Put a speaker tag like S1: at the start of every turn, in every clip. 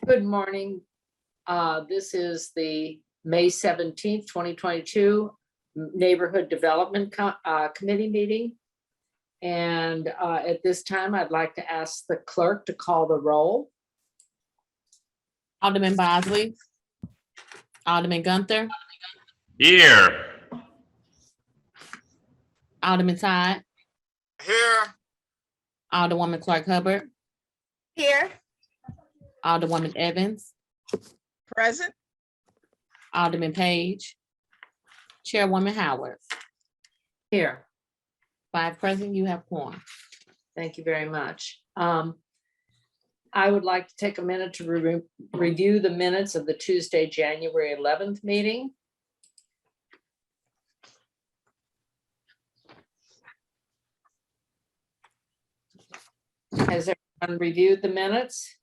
S1: Good morning. This is the May 17th, 2022 Neighborhood Development Committee meeting. And at this time, I'd like to ask the clerk to call the roll.
S2: Alderman Bosley. Alderman Gunther.
S3: Here.
S2: Alderman Todd.
S3: Here.
S2: Alderwoman Clark Hubbard.
S4: Here.
S2: Alderwoman Evans.
S4: Present.
S2: Alderman Page. Chairwoman Howard.
S1: Here.
S2: 5 present, you have quorum.
S1: Thank you very much. I would like to take a minute to review the minutes of the Tuesday, January 11th meeting. Has everyone reviewed the minutes?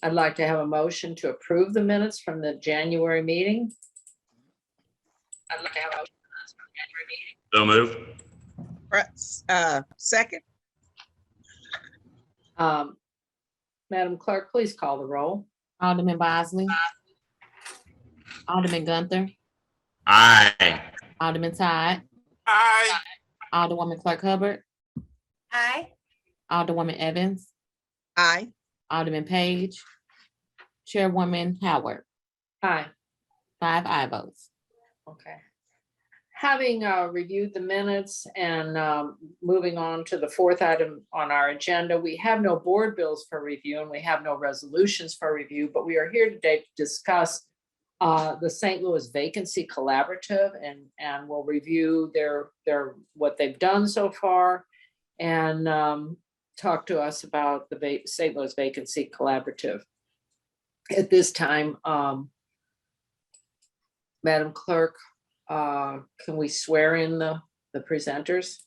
S1: I'd like to have a motion to approve the minutes from the January meeting. I'd like to have a motion from the January meeting.
S3: So moved.
S4: Second.
S1: Madam Clerk, please call the roll.
S2: Alderman Bosley. Alderman Gunther.
S3: Aye.
S2: Alderman Todd.
S3: Aye.
S2: Alderwoman Clark Hubbard.
S4: Aye.
S2: Alderwoman Evans.
S4: Aye.
S2: Alderman Page. Chairwoman Howard.
S1: Aye.
S2: 5 aye votes.
S1: Okay. Having reviewed the minutes and moving on to the 4th item on our agenda, we have no board bills for review and we have no resolutions for review, but we are here today to discuss the St. Louis Vacancy Collaborative, and we'll review their what they've done so far and talk to us about the St. Louis Vacancy Collaborative. At this time, Madam Clerk, can we swear in the presenters?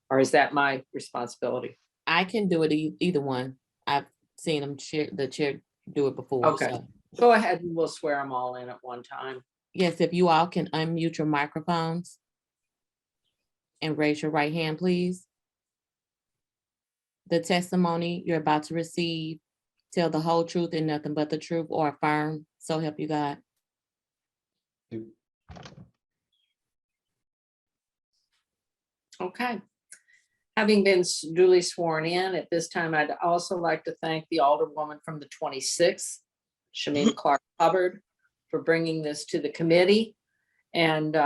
S1: Or is that my responsibility?
S2: I can do it either one. I've seen the chair do it before.
S1: Okay.
S2: So.
S1: Go ahead and we'll swear them all in at one time.
S2: Yes, if you all can unmute your microphones and raise your right hand, please. The testimony you're about to receive, tell the whole truth and nothing but the truth, or affirm, so help you God.
S1: Okay. Having been duly sworn in, at this time, I'd also like to thank the Alderwoman from the 26th, Shameen Clark Hubbard, for bringing this to the committee and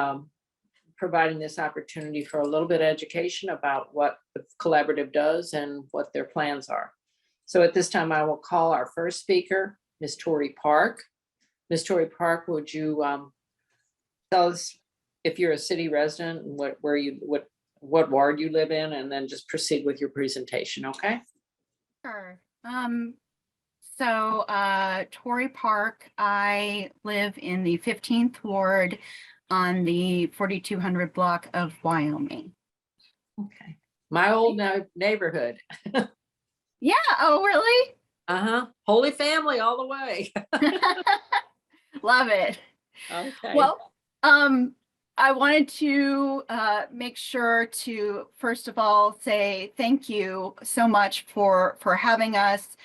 S1: providing this opportunity for a little bit of education about what the collaborative does and what their plans are. So at this time, I will call our first speaker, Ms. Tori Park. Ms. Tori Park, would you tell us if you're a city resident and what ward you live in, and then just proceed with your presentation, okay?
S5: Sure. Torrey Park, I live in the 15th ward on the 4200 block of Wyoming.
S1: Okay. My old neighborhood.
S5: Yeah, oh really?
S1: Uh-huh. Holy Family all the way.
S5: Love it.
S1: Okay.
S5: Well, I wanted to make sure to, first of all, say thank you so much for having us.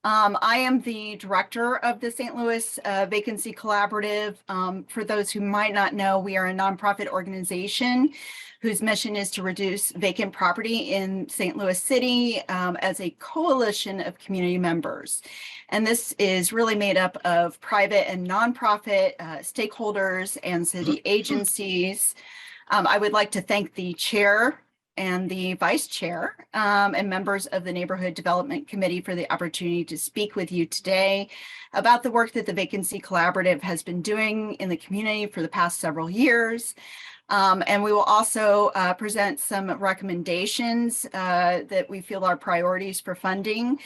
S5: I am the director of the St. Louis Vacancy Collaborative. For those who might not know, we are a nonprofit organization whose mission is to reduce vacant property in St. Louis City as a coalition of community members. And this is really made up of private and nonprofit stakeholders and city agencies. I would like to thank the chair and the vice chair and members of the Neighborhood Development Committee for the opportunity to speak with you today about the work that the Vacancy Collaborative has been doing in the community for the past several years. And we will also present some recommendations that we feel are priorities for funding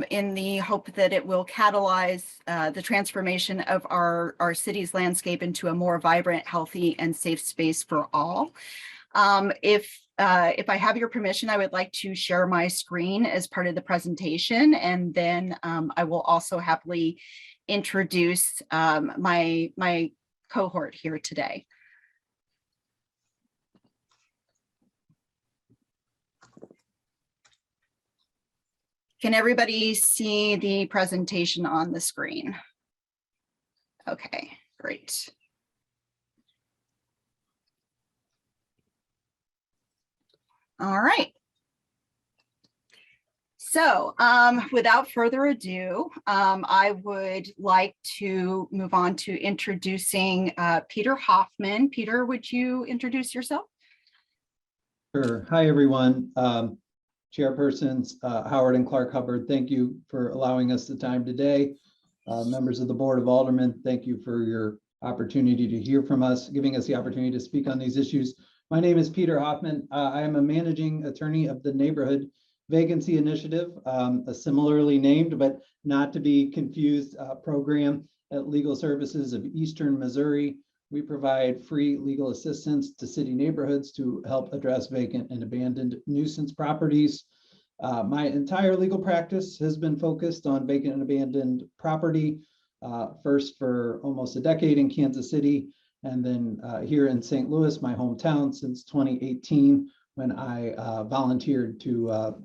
S5: in the hope that it will catalyze the transformation of our city's landscape into a more vibrant, healthy, and safe space for all. If if I have your permission, I would like to share my screen as part of the presentation, and then I will also happily introduce my cohort here today. Can everybody see the presentation on the screen? Okay, great. All right. So without further ado, I would like to move on to introducing Peter Hoffman. Peter, would you introduce yourself?
S6: Sure. Hi, everyone. Chairpersons Howard and Clark Hubbard, thank you for allowing us the time today. Members of the Board of Aldermen, thank you for your opportunity to hear from us, giving us the opportunity to speak on these issues. My name is Peter Hoffman. I am a managing attorney of the Neighborhood Vacancy Initiative, a similarly named but not to be confused program at Legal Services of Eastern Missouri. We provide free legal assistance to city neighborhoods to help address vacant and abandoned nuisance properties. My entire legal practice has been focused on vacant and abandoned property, first for almost a decade in Kansas City, and then here in St. Louis, my hometown, since 2018, when I volunteered to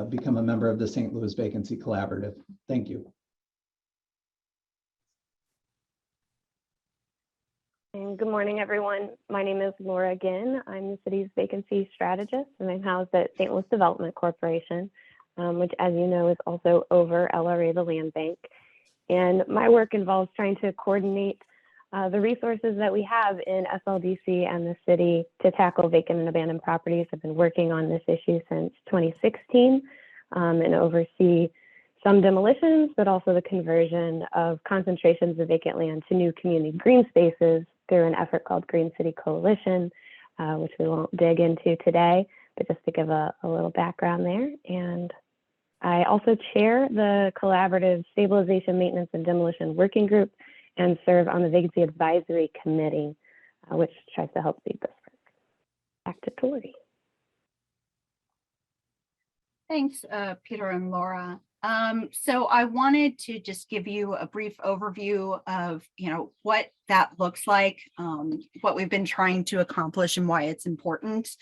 S6: become a member of the St. Louis Vacancy Collaborative. Thank you.
S7: And good morning, everyone. My name is Laura Ginn. I'm the city's vacancy strategist, and I'm housed at St. Louis Development Corporation, which, as you know, is also over LRA, the land bank. And my work involves trying to coordinate the resources that we have in SLDC and the city to tackle vacant and abandoned properties. I've been working on this issue since 2016 and oversee some demolitions, but also the conversion of concentrations of vacant land to new community green spaces through an effort called Green City Coalition, which we won't dig into today, but just to give a little background there. And I also chair the collaborative Stabilization, Maintenance, and Demolition Working Group and serve on the Vacancy Advisory Committee, which tries to help lead this work. Back to Tori.
S5: Thanks, Peter and Laura. So I wanted to just give you a brief overview of, what that looks like, what we've been trying to accomplish and why it's important.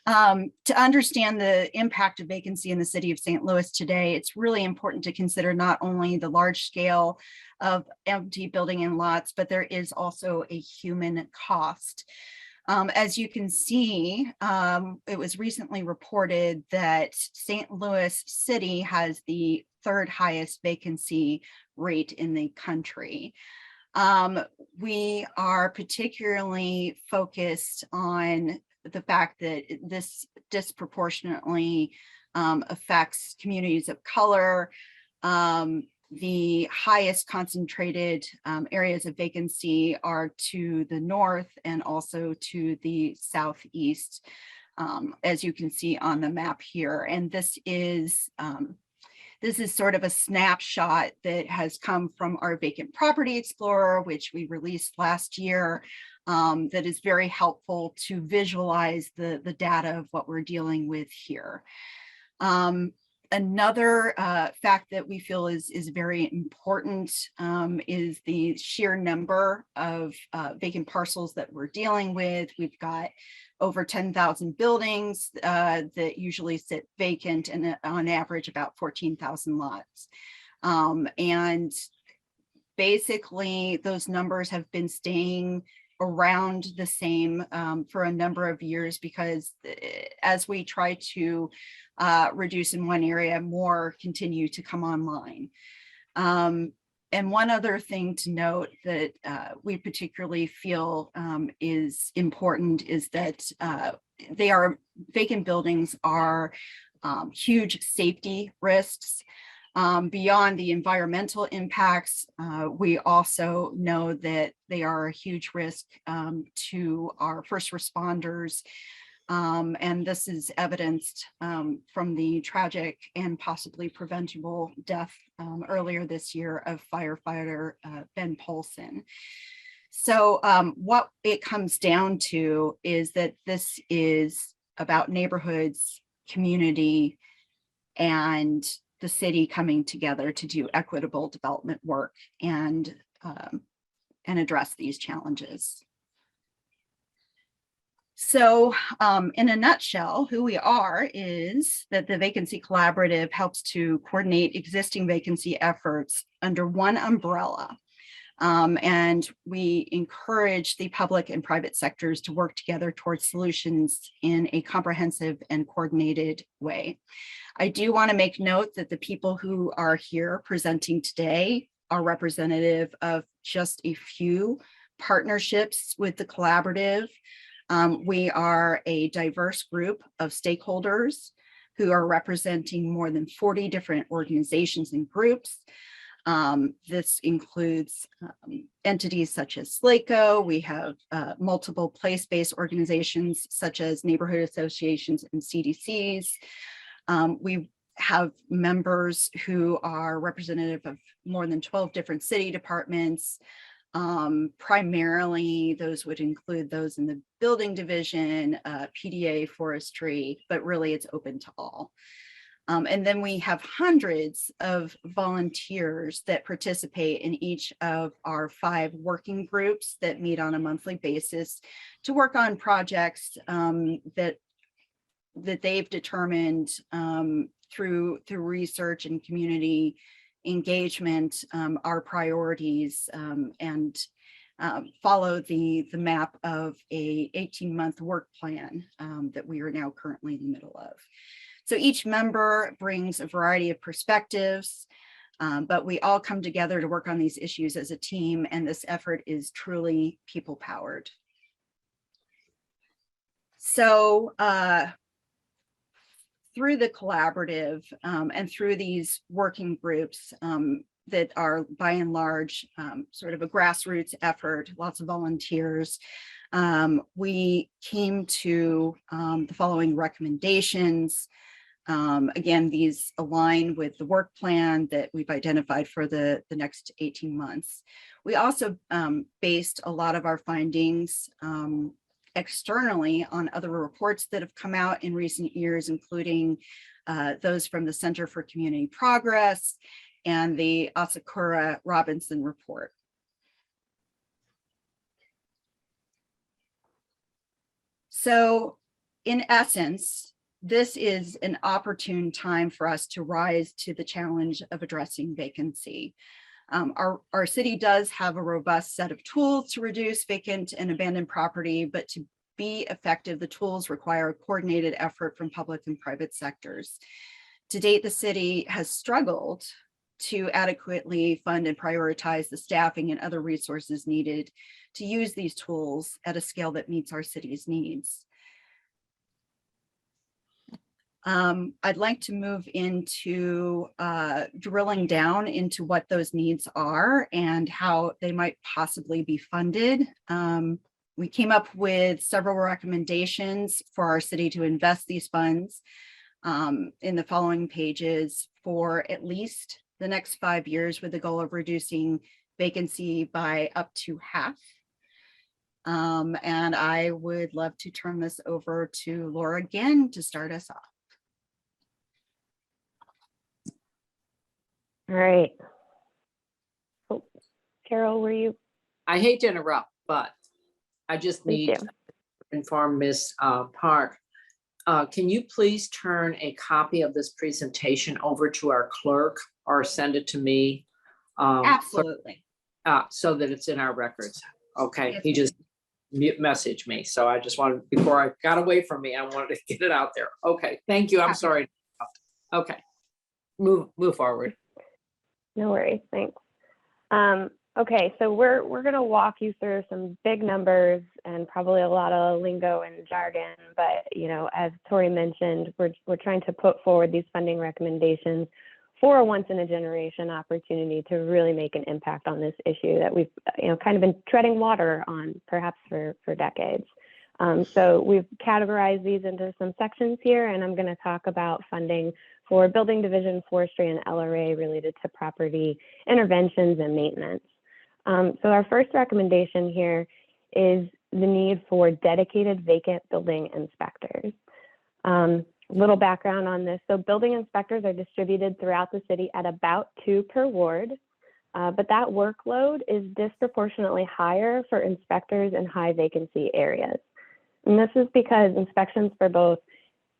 S5: To understand the impact of vacancy in the city of St. Louis today, it's really important to consider not only the large scale of empty building and lots, but there is also a human cost. As you can see, it was recently reported that St. Louis City has the third highest vacancy rate in the country. We are particularly focused on the fact that this disproportionately affects communities of color. The highest concentrated areas of vacancy are to the north and also to the southeast, as you can see on the map here. And this is sort of a snapshot that has come from our Vacant Property Explorer, which we released last year, that is very helpful to visualize the data of what we're dealing with here. Another fact that we feel is very important is the sheer number of vacant parcels that we're dealing with. We've got over 10,000 buildings that usually sit vacant, and on average about 14,000 lots. And basically those numbers have been staying around the same for a number of years, because as we try to reduce in one area, more continue to come online. And one other thing to note that we particularly feel is important is that vacant buildings are huge safety risks. Beyond the environmental impacts, we also know that they are a huge risk to our first responders. And this is evidenced from the tragic and possibly preventable death earlier this year of firefighter Ben Polson. So what it comes down to is that this is about neighborhoods, community, and the city coming together to do equitable development work and address these challenges. So in a nutshell, who we are is that the Vacancy Collaborative helps to coordinate existing vacancy efforts under one umbrella. And we encourage the public and private sectors to work together towards solutions in a comprehensive and coordinated way. I do want to make note that the people who are here presenting today are representative of just a few partnerships with the collaborative. We are a diverse group of stakeholders who are representing more than 40 different organizations and groups. This includes entities such as SLACO. We have multiple place-based organizations such as neighborhood associations and CDCs. We have members who are representative of more than 12 different city departments. Primarily, those would include those in the building division, PDA, forestry, but really it's open to all. And then we have hundreds of volunteers that participate in each of our 5 working groups that meet on a monthly basis to work on projects that they've determined through research and community engagement, our priorities, and follow the map of a 18-month work plan that we are now currently in the middle of. So each member brings a variety of perspectives, but we all come together to work on these issues as a team, and this effort is truly people-powered. So through the collaborative and through these working groups that are by and large sort of a grassroots effort, lots of volunteers, we came to the following recommendations. Again, these align with the work plan that we've identified for the next 18 months. We also based a lot of our findings externally on other reports that have come out in recent years, including those from the Center for Community Progress and the Asakura Robinson report. So in essence, this is an opportune time for us to rise to the challenge of addressing vacancy. Our city does have a robust set of tools to reduce vacant and abandoned property, but to be effective, the tools require a coordinated effort from public and private sectors. To date, the city has struggled to adequately fund and prioritize the staffing and other resources needed to use these tools at a scale that meets our city's needs. I'd like to move into drilling down into what those needs are and how they might possibly be funded. We came up with several recommendations for our city to invest these funds in the following pages for at least the next 5 years, with the goal of reducing vacancy by up to half. And I would love to turn this over to Laura Ginn to start us off.
S7: All right. Oh, Carol, were you?
S1: I hate to interrupt, but I just
S7: Please
S1: need
S7: do.
S1: to inform Ms. Park. Can you please turn a copy of this presentation over to our clerk or send it to me?
S5: Absolutely.
S1: So that it's in our records. Okay,
S5: Yes,
S1: he
S5: ma'am.
S1: just messaged me. So I just wanted, before I got away from me, I wanted to get it out there. Okay, thank you. I'm
S5: Happy.
S1: sorry. Okay, move forward.
S7: No worries, thanks. Okay, so we're gonna walk you through some big numbers and probably a lot of lingo and jargon, but you know, as Tori mentioned, we're trying to put forward these funding recommendations for a once in a generation opportunity to really make an impact on this issue that we've kind of been treading water on perhaps for decades. So we've categorized these into some sections here, and I'm going to talk about funding for building division, forestry, and LRA related to property interventions and maintenance. So our first recommendation here is the need for dedicated vacant building inspectors. Little background on this. So building inspectors are distributed throughout the city at about 2 per ward, but that workload is disproportionately higher for inspectors in high vacancy areas. And this is because inspections for both,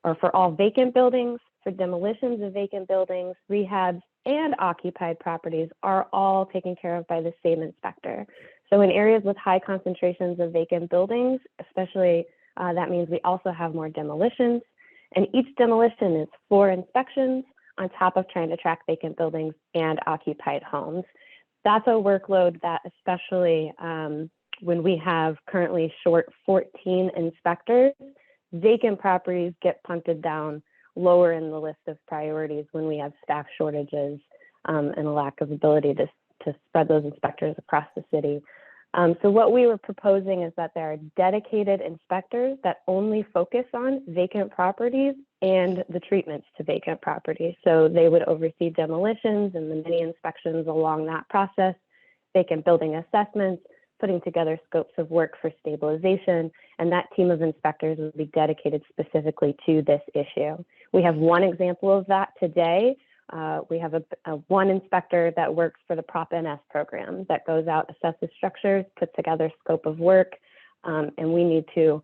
S7: or for all vacant buildings, for demolitions of vacant buildings, rehabs, and occupied properties are all taken care of by the same inspector. So in areas with high concentrations of vacant buildings, especially, that means we also have more demolitions. And each demolition is 4 inspections on top of trying to track vacant buildings and occupied homes. That's a workload that, especially when we have currently short 14 inspectors, vacant properties get punted down lower in the list of priorities when we have staff shortages and a lack of ability to spread those inspectors across the city. So what we were proposing is that there are dedicated inspectors that only focus on vacant properties and the treatments to vacant properties. So they would oversee demolitions and the many inspections along that process, vacant building assessments, putting together scopes of work for stabilization, and that team of inspectors would be dedicated specifically to this issue. We have one example of that today. We have one inspector that works for the Prop NS program that goes out, assesses structures, puts together scope of work, and we need to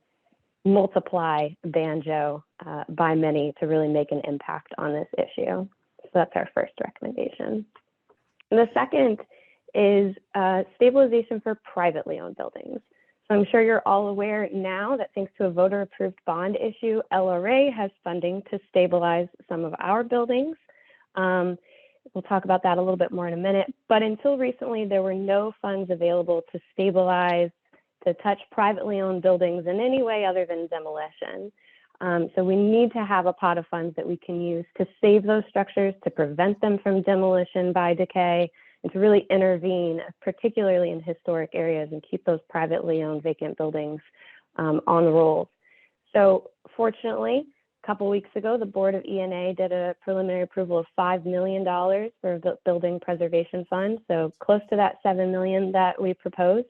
S7: multiply Banjo by many to really make an impact on this issue. So that's our first recommendation. And the second is stabilization for privately owned buildings. So I'm sure you're all aware now that thanks to a voter approved bond issue, LRA has funding to stabilize some of our buildings. We'll talk about that a little bit more in a minute, but until recently, there were no funds available to stabilize, to touch privately owned buildings in any way other than demolition. So we need to have a pot of funds that we can use to save those structures, to prevent them from demolition by decay, and to really intervene, particularly in historic areas, and keep those privately owned vacant buildings on the rolls. So fortunately, a couple weeks ago, the Board of ENA did a preliminary approval of $5 million for the Building Preservation Fund, so close to that $7 million that we proposed.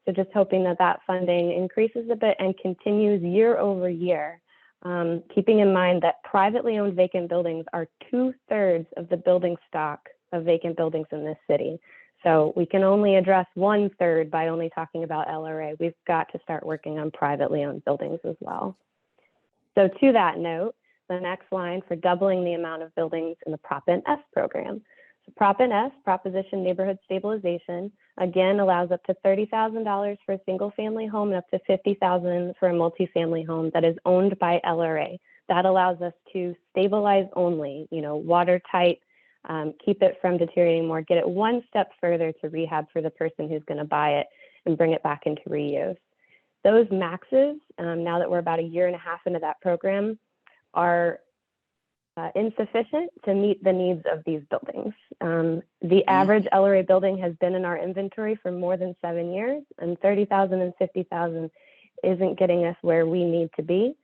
S7: So just hoping that that funding increases a bit and continues year over year, keeping in mind that privately owned vacant buildings are 2/3 of the building stock of vacant buildings in this city. So we can only address 1/3 by only talking about LRA. We've got to start working on privately owned buildings as well. So to that note, the next line for doubling the amount of buildings in the Prop NS program. So Prop NS, Proposition Neighborhood Stabilization, again allows up to $30,000 for a single family home and up to $50,000 for a multifamily home that is owned by LRA. That allows us to stabilize only, watertight, keep it from deteriorating more, get it one step further to rehab for the person who's going to buy it and bring it back into reuse. Those maxes, now that we're about 1.5 years into that program, are insufficient to meet the needs of these buildings. The average LRA building has been in our inventory for more than 7 years, and $30,000 and $50,000 isn't getting us where we need to be.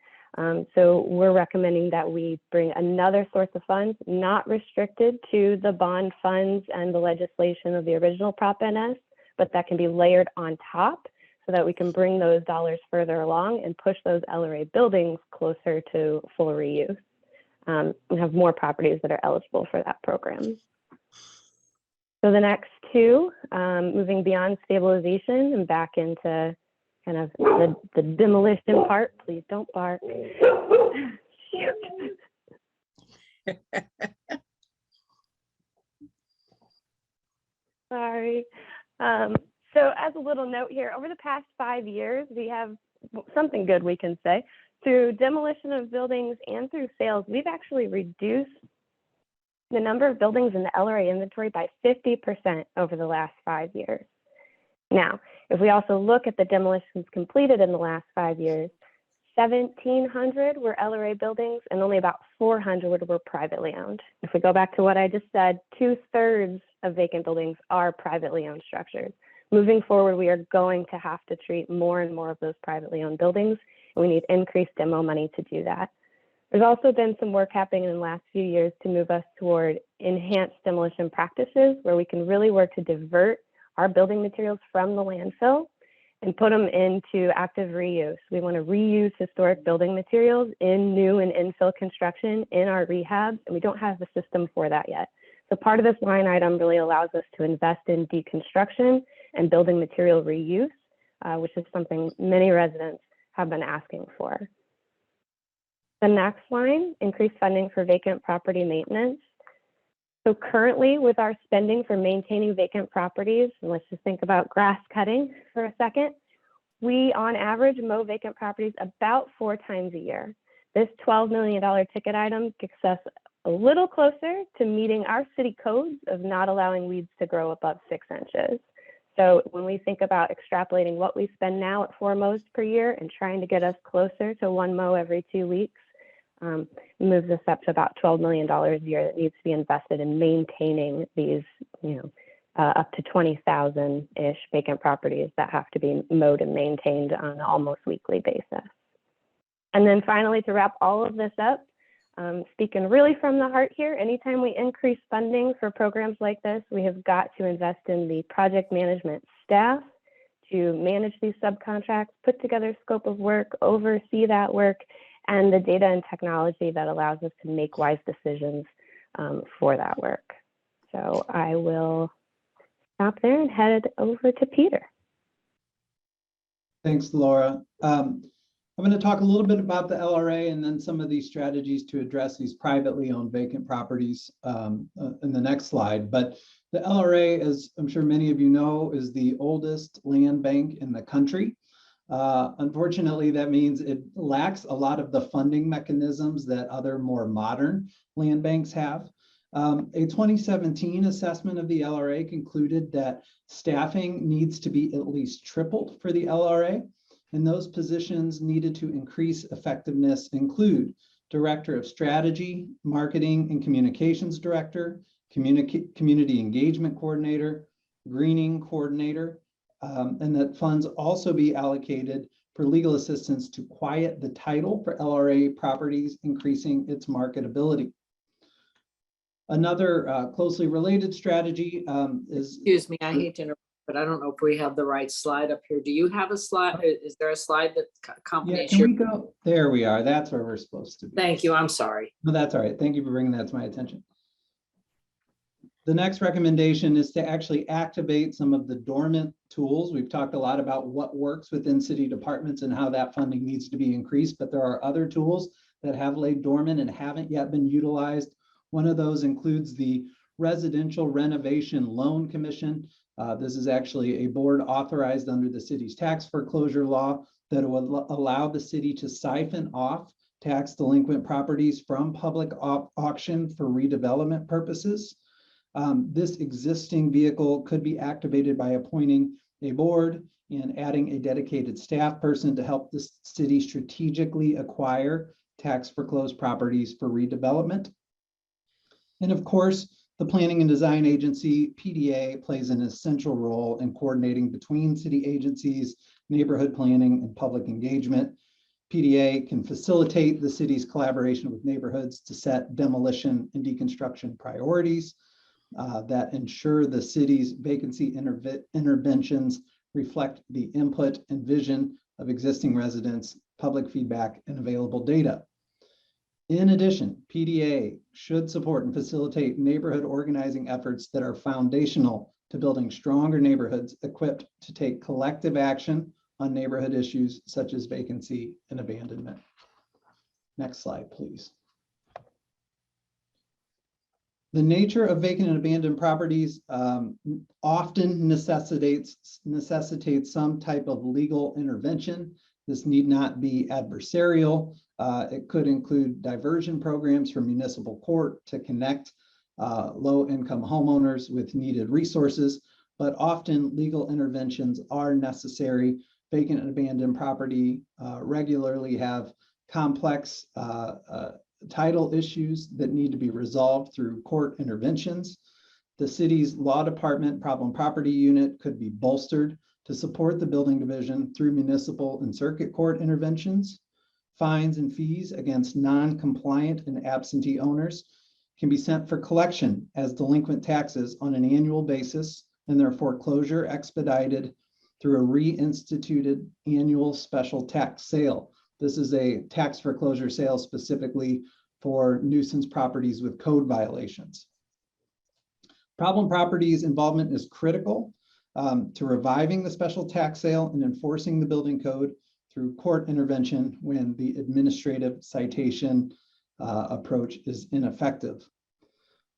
S7: So we're recommending that we bring another source of funds, not restricted to the bond funds and the legislation of the original Prop NS, but that can be layered on top so that we can bring those dollars further along and push those LRA buildings closer to full reuse. And have more properties that are eligible for that program. So the next two, moving beyond stabilization and back into kind of the demolition part. Please don't bark. Sorry. So as a little note here, over the past 5 years, we have something good we can say. Through demolition of buildings and through sales, we've actually reduced the number of buildings in the LRA inventory by 50% over the last 5 years. Now, if we also look at the demolitions completed in the last 5 years, 1,700 were LRA buildings and only about 400 were privately owned. If we go back to what I just said, 2/3 of vacant buildings are privately owned structures. Moving forward, we are going to have to treat more and more of those privately owned buildings. We need increased demo money to do that. There's also been some work happening in the last few years to move us toward enhanced demolition practices where we can really work to divert our building materials from the landfill and put them into active reuse. We want to reuse historic building materials in new and infill construction in our rehabs, and we don't have a system for that yet. So part of this line item really allows us to invest in deconstruction and building material reuse, which is something many residents have been asking for. The next line, increased funding for vacant property maintenance. So currently with our spending for maintaining vacant properties, and let's just think about grass cutting for a second, we on average mow vacant properties about 4 times a year. This $12 million ticket item gets us a little closer to meeting our city codes of not allowing weeds to grow above 6 inches. So when we think about extrapolating what we spend now at 4 mows per year and trying to get us closer to 1 mow every 2 weeks, moves us up to about $12 million a year that needs to be invested in maintaining these, up to 20,000-ish vacant properties that have to be mowed and maintained on an almost weekly basis. And then finally, to wrap all of this up, speaking really from the heart here, anytime we increase funding for programs like this, we have got to invest in the project management staff to manage these subcontracts, put together scope of work, oversee that work, and the data and technology that allows us to make wise decisions for that work. So I will stop there and head over to Peter.
S6: Thanks, Laura. I'm going to talk a little bit about the LRA and then some of these strategies to address these privately owned vacant properties in the next slide. But the LRA, as I'm sure many of you know, is the oldest land bank in the country. Unfortunately, that means it lacks a lot of the funding mechanisms that other more modern land banks have. A 2017 assessment of the LRA concluded that staffing needs to be at least tripled for the LRA, and those positions needed to increase effectiveness include Director of Strategy, Marketing and Communications Director, Community Engagement Coordinator, Greening Coordinator, and that funds also be allocated for legal assistance to quiet the title for LRA properties, increasing its marketability. Another closely related strategy is—
S1: Excuse me, I hate to interrupt, but I don't know if we have the right slide up here. Do you have a slide? Is there a slide that
S6: yeah,
S1: accompanies
S6: can
S1: your?
S6: we go? There we are. That's where we're supposed to be.
S1: Thank you, I'm sorry.
S6: No, that's all right. Thank you for bringing that to my attention. The next recommendation is to actually activate some of the dormant tools. We've talked a lot about what works within city departments and how that funding needs to be increased, but there are other tools that have laid dormant and haven't yet been utilized. One of those includes the Residential Renovation Loan Commission. This is actually a board authorized under the city's tax foreclosure law that will allow the city to siphon off tax delinquent properties from public auction for redevelopment purposes. This existing vehicle could be activated by appointing a board and adding a dedicated staff person to help the city strategically acquire tax foreclosed properties for redevelopment. And of course, the Planning and Design Agency, PDA, plays an essential role in coordinating between city agencies, neighborhood planning, and public engagement. PDA can facilitate the city's collaboration with neighborhoods to set demolition and deconstruction priorities that ensure the city's vacancy interventions reflect the input and vision of existing residents, public feedback, and available data. In addition, PDA should support and facilitate neighborhood organizing efforts that are foundational to building stronger neighborhoods equipped to take collective action on neighborhood issues such as vacancy and abandonment. Next slide, please. The nature of vacant and abandoned properties often necessitates some type of legal intervention. This need not be adversarial. It could include diversion programs from municipal court to connect low-income homeowners with needed resources, but often legal interventions are necessary. Vacant and abandoned property regularly have complex title issues that need to be resolved through court interventions. The city's law department problem property unit could be bolstered to support the building division through municipal and circuit court interventions. Fines and fees against non-compliant and absentee owners can be sent for collection as delinquent taxes on an annual basis, and their foreclosure expedited through a reinstituted annual special tax sale. This is a tax foreclosure sale specifically for nuisance properties with code violations. Problem properties involvement is critical to reviving the special tax sale and enforcing the building code through court intervention when the administrative citation approach is ineffective.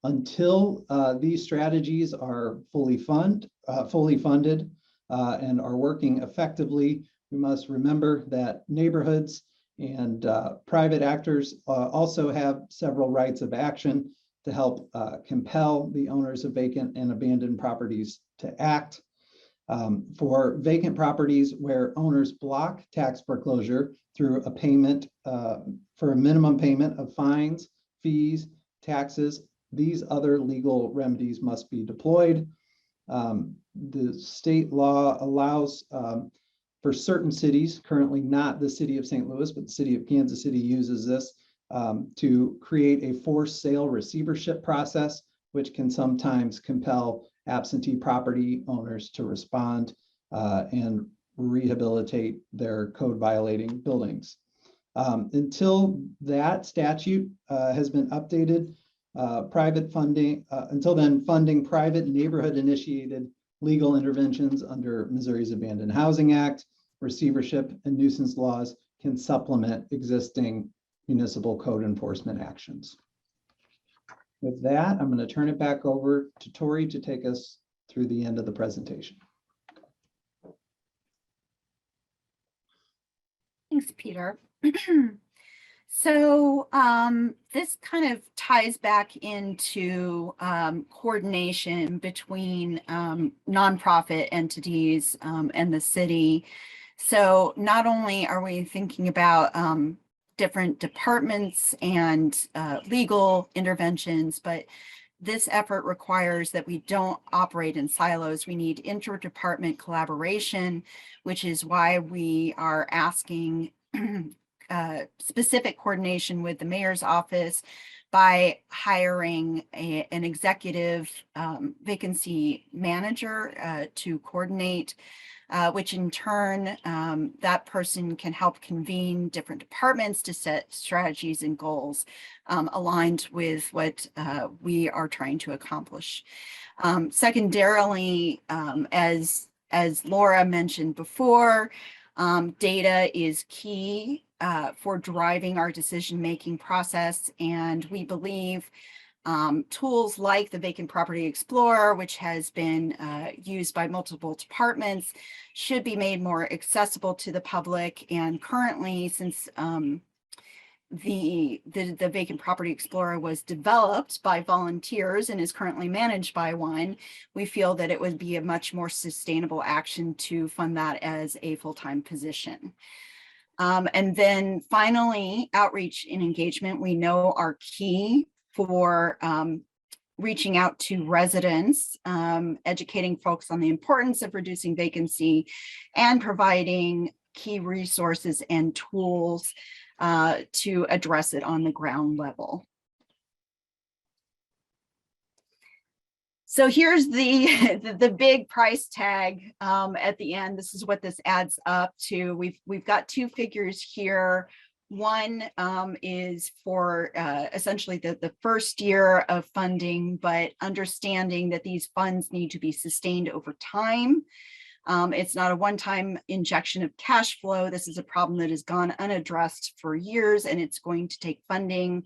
S6: Until these strategies are fully funded and are working effectively, we must remember that neighborhoods and private actors also have several rights of action to help compel the owners of vacant and abandoned properties to act. For vacant properties where owners block tax foreclosure through a payment for a minimum payment of fines, fees, taxes, these other legal remedies must be deployed. The state law allows for certain cities, currently not the city of St. Louis, but the city of Kansas City uses this to create a forced sale receivership process, which can sometimes compel absentee property owners to respond and rehabilitate their code violating buildings. Until that statute has been updated, until then, funding private neighborhood initiated legal interventions under Missouri's Abandoned Housing Act, receivership and nuisance laws can supplement existing municipal code enforcement actions. With that, I'm going to turn it back over to Tori to take us through the end of the presentation.
S5: Thanks, Peter. So this kind of ties back into coordination between nonprofit entities and the city. So not only are we thinking about different departments and legal interventions, but this effort requires that we don't operate in silos. We need interdepartment collaboration, which is why we are asking specific coordination with the mayor's office by hiring an executive vacancy manager to coordinate, which in turn, that person can help convene different departments to set strategies and goals aligned with what we are trying to accomplish. Secondarily, as Laura mentioned before, data is key for driving our decision-making process, and we believe tools like the Vacant Property Explorer, which has been used by multiple departments, should be made more accessible to the public. And currently, since the Vacant Property Explorer was developed by volunteers and is currently managed by one, we feel that it would be a much more sustainable action to fund that as a full-time position. And then finally, outreach and engagement we know are key for reaching out to residents, educating folks on the importance of reducing vacancy, and providing key resources and tools to address it on the ground level. So here's the big price tag at the end. This is what this adds up to. We've got two figures here. One is for essentially the first year of funding, but understanding that these funds need to be sustained over time. It's not a one-time injection of cash flow. This is a problem that has gone unaddressed for years, and it's going to take funding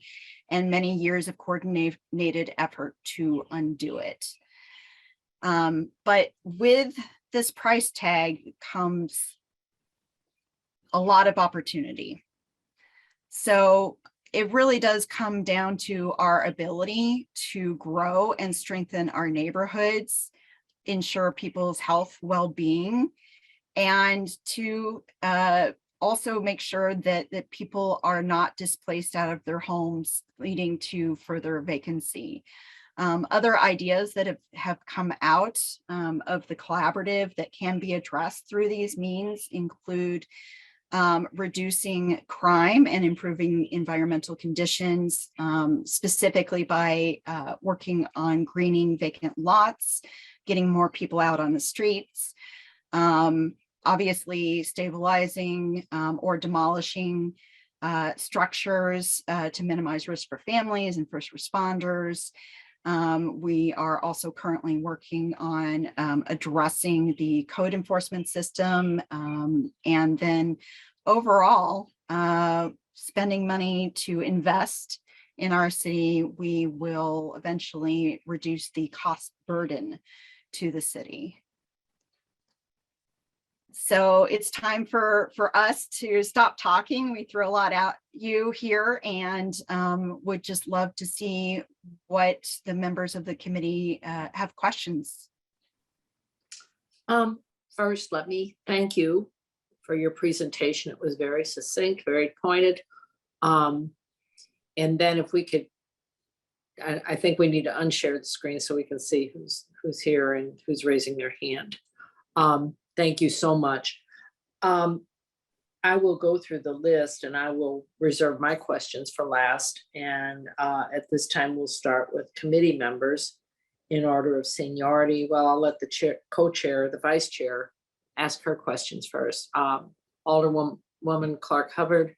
S5: and many years of coordinated effort to undo it. But with this price tag comes a lot of opportunity. So it really does come down to our ability to grow and strengthen our neighborhoods, ensure people's health, well-being, and to also make sure that people are not displaced out of their homes, leading to further vacancy. Other ideas that have come out of the collaborative that can be addressed through these means include reducing crime and improving environmental conditions, specifically by working on greening vacant lots, getting more people out on the streets, Obviously stabilizing or demolishing structures to minimize risk for families and first responders. We are also currently working on addressing the code enforcement system, and then overall spending money to invest in our city. We will eventually reduce the cost burden to the city. So it's time for us to stop talking. We threw a lot at you here, and would just love to see what the members of the committee have questions.
S1: First, let me thank you for your presentation. It was very succinct, very pointed. And then if we could, I think we need to unshare the screen so we can see who's here and who's raising their hand. Thank you so much. I will go through the list and I will reserve my questions for last. And at this time, we'll start with committee members in order of seniority. Well, I'll let the chair, co-chair, the vice chair, ask her questions first. Alderwoman Clark Hubbard,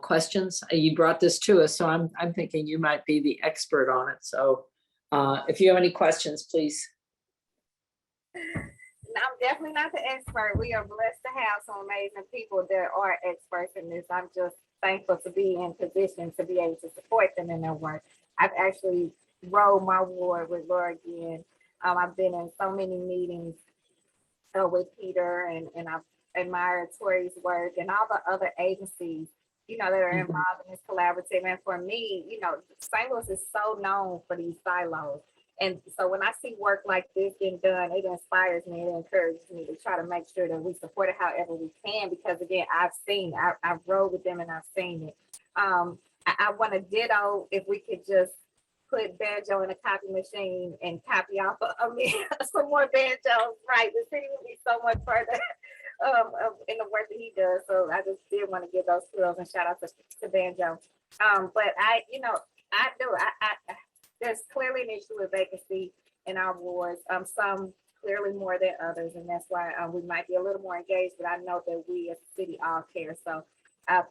S1: questions? You brought this to us, so I'm thinking you might be the expert on it. So if you have any questions, please.
S4: I'm definitely not the expert. We are blessed to have some amazing people that are experts in this. I'm just thankful to be in position to be able to support them in their work. I've actually rode my ward with Laura Ginn. I've been in so many meetings with Peter, and I've admired Tori's work and all the other agencies, that are involved in this collaborative. And for me, St. Louis is so known for these silos. And so when I see work like this getting done, it inspires me, it encourages me to try to make sure that we support it however we can, because again, I've rode with them and I've seen it. I want to ditto if we could just put banjo in a copy machine and copy off some more banjos, right? The city would be so much further in the work that he does. So I just did want to give those kudos and shout out to Banjo. But there's clearly an issue with vacancy in our wards, some clearly more than others, and that's why we might be a little more engaged, but I know that we as a city all care. So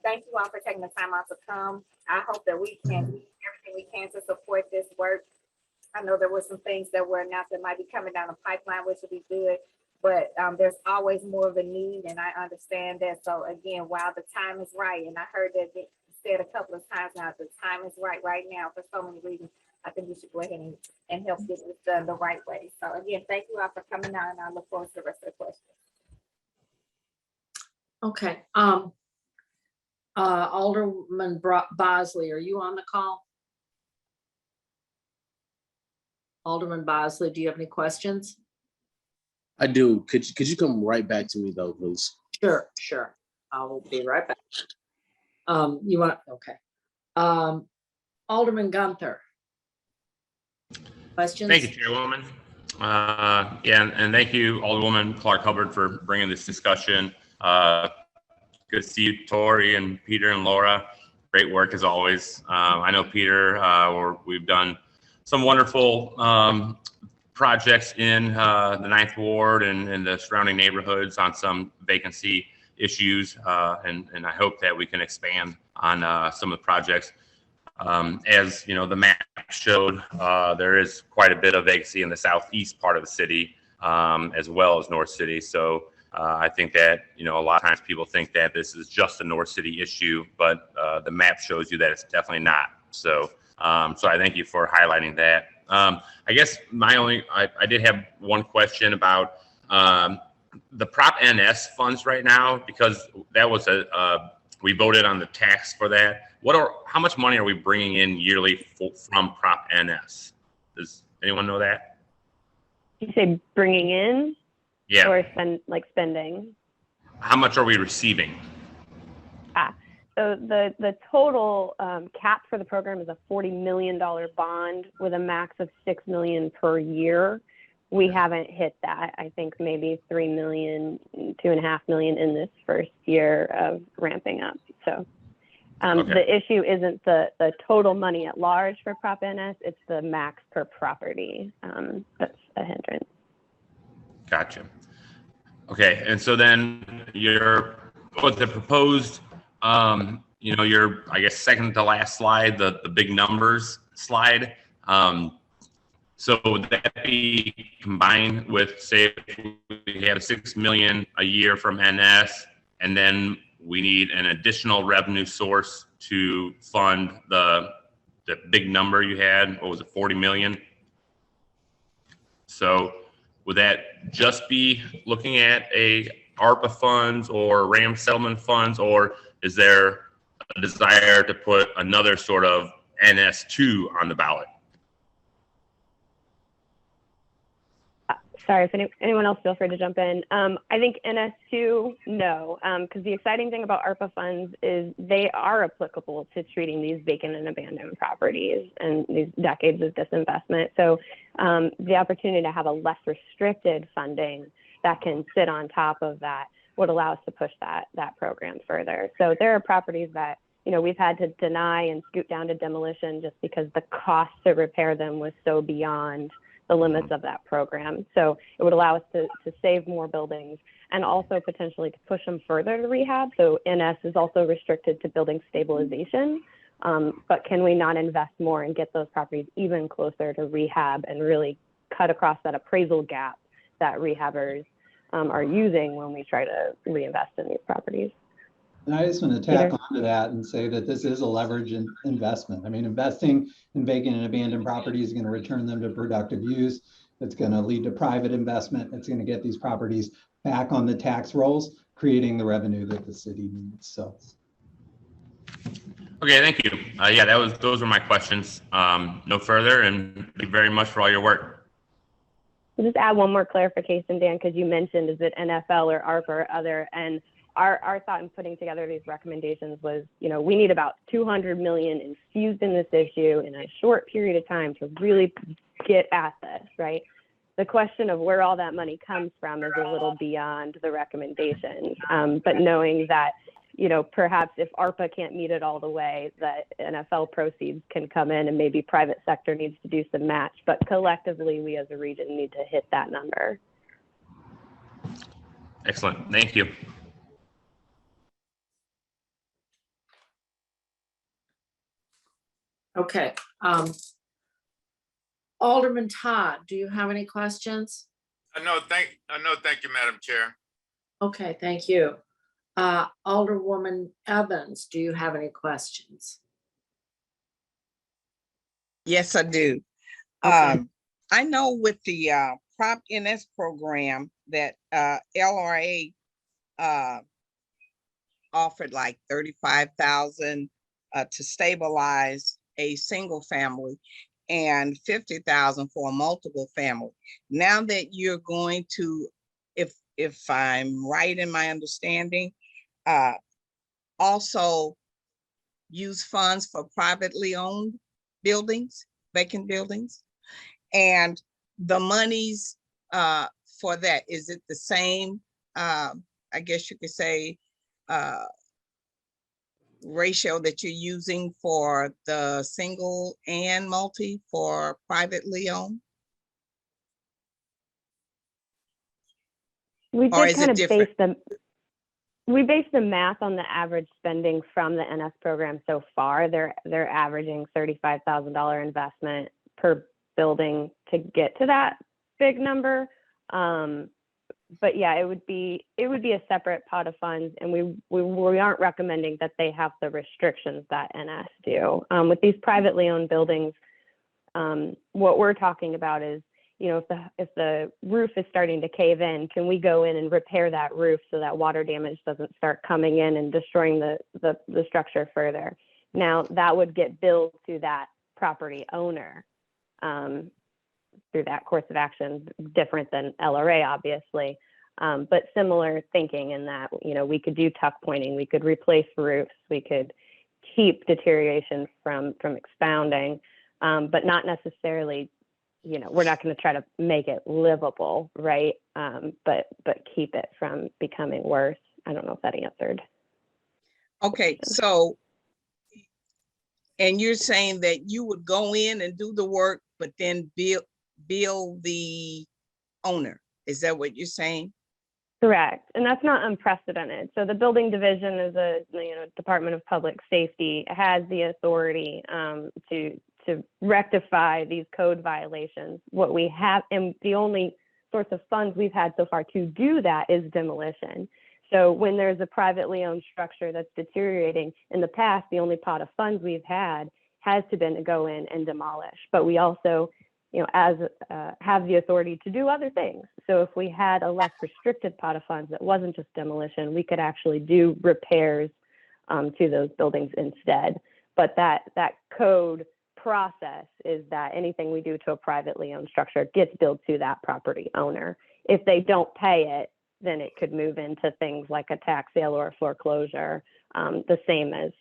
S4: thank you all for taking the time out to come. I hope that we can do everything we can to support this work. I know there were some things that were announced that might be coming down the pipeline, which would be good, but there's always more of a need, and I understand that. So again, while the time is right, and I heard that said a couple of times now, the time is right now for so many reasons. I think we should go ahead and help get this done the right way. So again, thank you all for coming out, and I look forward to the rest of the questions.
S1: Okay. Alderman Bosley, are you on the call? Alderman Bosley, do you have any questions?
S8: I do. Could you come right back to me though, please?
S1: Sure. I will be right back. Okay. Alderman Gunther. Questions?
S9: Thank you, Chairwoman. And thank you, Alderwoman Clark Hubbard, for bringing this discussion. Good to see you, Tori and Peter and Laura. Great work as always. I know Peter, we've done some wonderful projects in the 9th Ward and the surrounding neighborhoods on some vacancy issues, and I hope that we can expand on some of the projects. As you know, the map showed, there is quite a bit of vacancy in the southeast part of the city, as well as North City. So I think that, a lot of times people think that this is just a North City issue, but the map shows you that it's definitely not. So I thank you for highlighting that. I guess I did have one question about the Prop NS funds right now, because that was we voted on the tax for that. How much money are we bringing in yearly from Prop NS? Does anyone know that?
S7: You say bringing in?
S9: Yeah.
S7: Or spending?
S9: How much are we receiving?
S7: So the total cap for the program is a $40 million bond with a max of $6 million per year. We haven't hit that. I think maybe $3 million, $2.5 million in this first year of ramping up. So
S9: Okay.
S7: The issue isn't the total money at large for Prop NS, it's the max per property. That's a hindrance.
S9: Gotcha. Okay, and so then with the proposed, your, I guess, second to last slide, the big numbers slide. So would that be combined with, say, if we have 6 million a year from NS, and then we need an additional revenue source to fund the big number you had, what was it, 40 million? So would that just be looking at a ARPA funds or RAM settlement funds, or is there a desire to put another sort of NS2 on the ballot?
S7: Sorry, if anyone else, feel free to jump in. I think NS2, no, because the exciting thing about ARPA funds is they are applicable to treating these vacant and abandoned properties and these decades of disinvestment. So the opportunity to have a less restricted funding that can sit on top of that would allow us to push that program further. So there are properties that, we've had to deny and scoot down to demolition just because the cost to repair them was so beyond the limits of that program. So it would allow us to save more buildings and also potentially to push them further to rehab. So NS is also restricted to building stabilization, but can we not invest more and get those properties even closer to rehab and really cut across that appraisal gap that rehabbers are using when we try to reinvest in these properties?
S6: And I just want to tack
S7: Peter?
S6: on to that and say that this is a leverage investment. I mean, investing in vacant and abandoned properties is going to return them to productive use. It's going to lead to private investment. It's going to get these properties back on the tax rolls, creating the revenue that the city needs. So.
S9: Okay, thank you. Yeah, those were my questions. No further, and thank you very much for all your work.
S7: I'll just add one more clarification, Dan, because you mentioned, is it NFL or ARPA or other? And our thought in putting together these recommendations was, we need about 200 million infused in this issue in a short period of time to really get at this, right? The question of where all that money comes from is a little beyond the recommendations, but knowing that, perhaps if ARPA can't meet it all the way, that NFL proceeds can come in and maybe private sector needs to do some match, but collectively we as a region need to hit that number.
S9: Excellent, thank you.
S1: Okay. Alderman Todd, do you have any questions?
S3: No, thank you, Madam Chair.
S1: Okay, thank you. Alderwoman Evans, do you have any questions?
S3: Yes, I do.
S1: Okay.
S3: I know with the Prop NS program that LRA offered like 35,000 to stabilize a single family and 50,000 for a multiple family. Now that you're going to, if I'm right in my understanding, also use funds for privately owned buildings, vacant buildings, and the monies for that, is it the same? I guess you could say ratio that you're using for the single and multi for privately owned?
S7: We
S3: Or
S7: did
S3: is
S7: kind
S3: it
S7: of
S3: different?
S7: we based the math on the average spending from the NS program so far. They're averaging $35,000 investment per building to get to that big number. But yeah, it would be a separate pot of funds, and we aren't recommending that they have the restrictions that NS do. With these privately owned buildings, what we're talking about is, if the roof is starting to cave in, can we go in and repair that roof so that water damage doesn't start coming in and destroying the structure further? Now that would get billed to that property owner through that course of action, different than LRA, obviously, but similar thinking in that, we could do tuck pointing, we could replace roofs, we could keep deterioration from expounding, but not necessarily, we're not going to try to make it livable, right? But keep it from becoming worse. I don't know if that answered.
S3: Okay, so, and you're saying that you would go in and do the work, but then bill the owner. Is that what you're saying?
S7: Correct, and that's not unprecedented. So the building division is a, Department of Public Safety, has the authority to rectify these code violations. What we have, and the only source of funds we've had so far to do that is demolition. So when there's a privately owned structure that's deteriorating, in the past, the only pot of funds we've had has been to go in and demolish. But we also, have the authority to do other things. So if we had a less restricted pot of funds that wasn't just demolition, we could actually do repairs to those buildings instead. But that code process is that anything we do to a privately owned structure gets billed to that property owner. If they don't pay it, then it could move into things like a tax sale or a foreclosure, the same as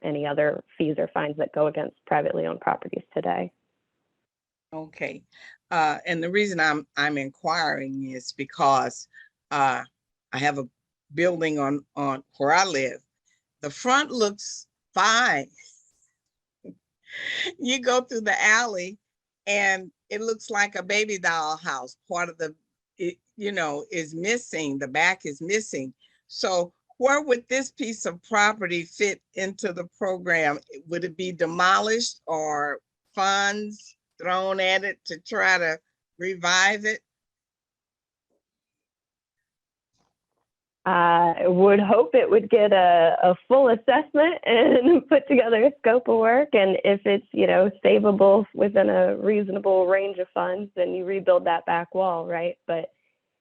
S7: any other fees or fines that go against privately owned properties today.
S3: Okay, and the reason I'm inquiring is because I have a building on where I live. The front looks fine. You go through the alley and it looks like a baby doll house. Part of is missing. The back is missing. So where would this piece of property fit into the program? Would it be demolished or funds thrown at it to try to revive it?
S7: I would hope it would get a full assessment and put together a scope of work. And if it's, savable within a reasonable range of funds, then you rebuild that back wall, right? But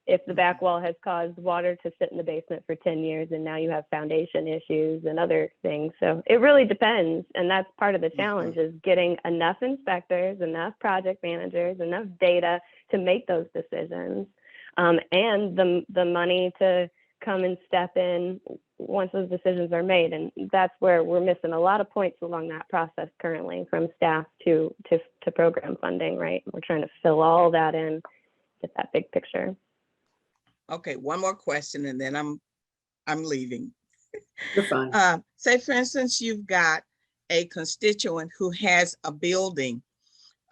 S7: if the back wall has caused water to sit in the basement for 10 years and now you have foundation issues and other things. So it really depends. And that's part of the challenge, is getting enough inspectors, enough project managers, enough data to make those decisions, and the money to come and step in once those decisions are made. And that's where we're missing a lot of points along that process currently, from staff to program funding, right? We're trying to fill all that in, get that big picture.
S3: Okay, one more question and then I'm leaving.
S1: You're fine.
S3: Say for instance, you've got a constituent who has a building.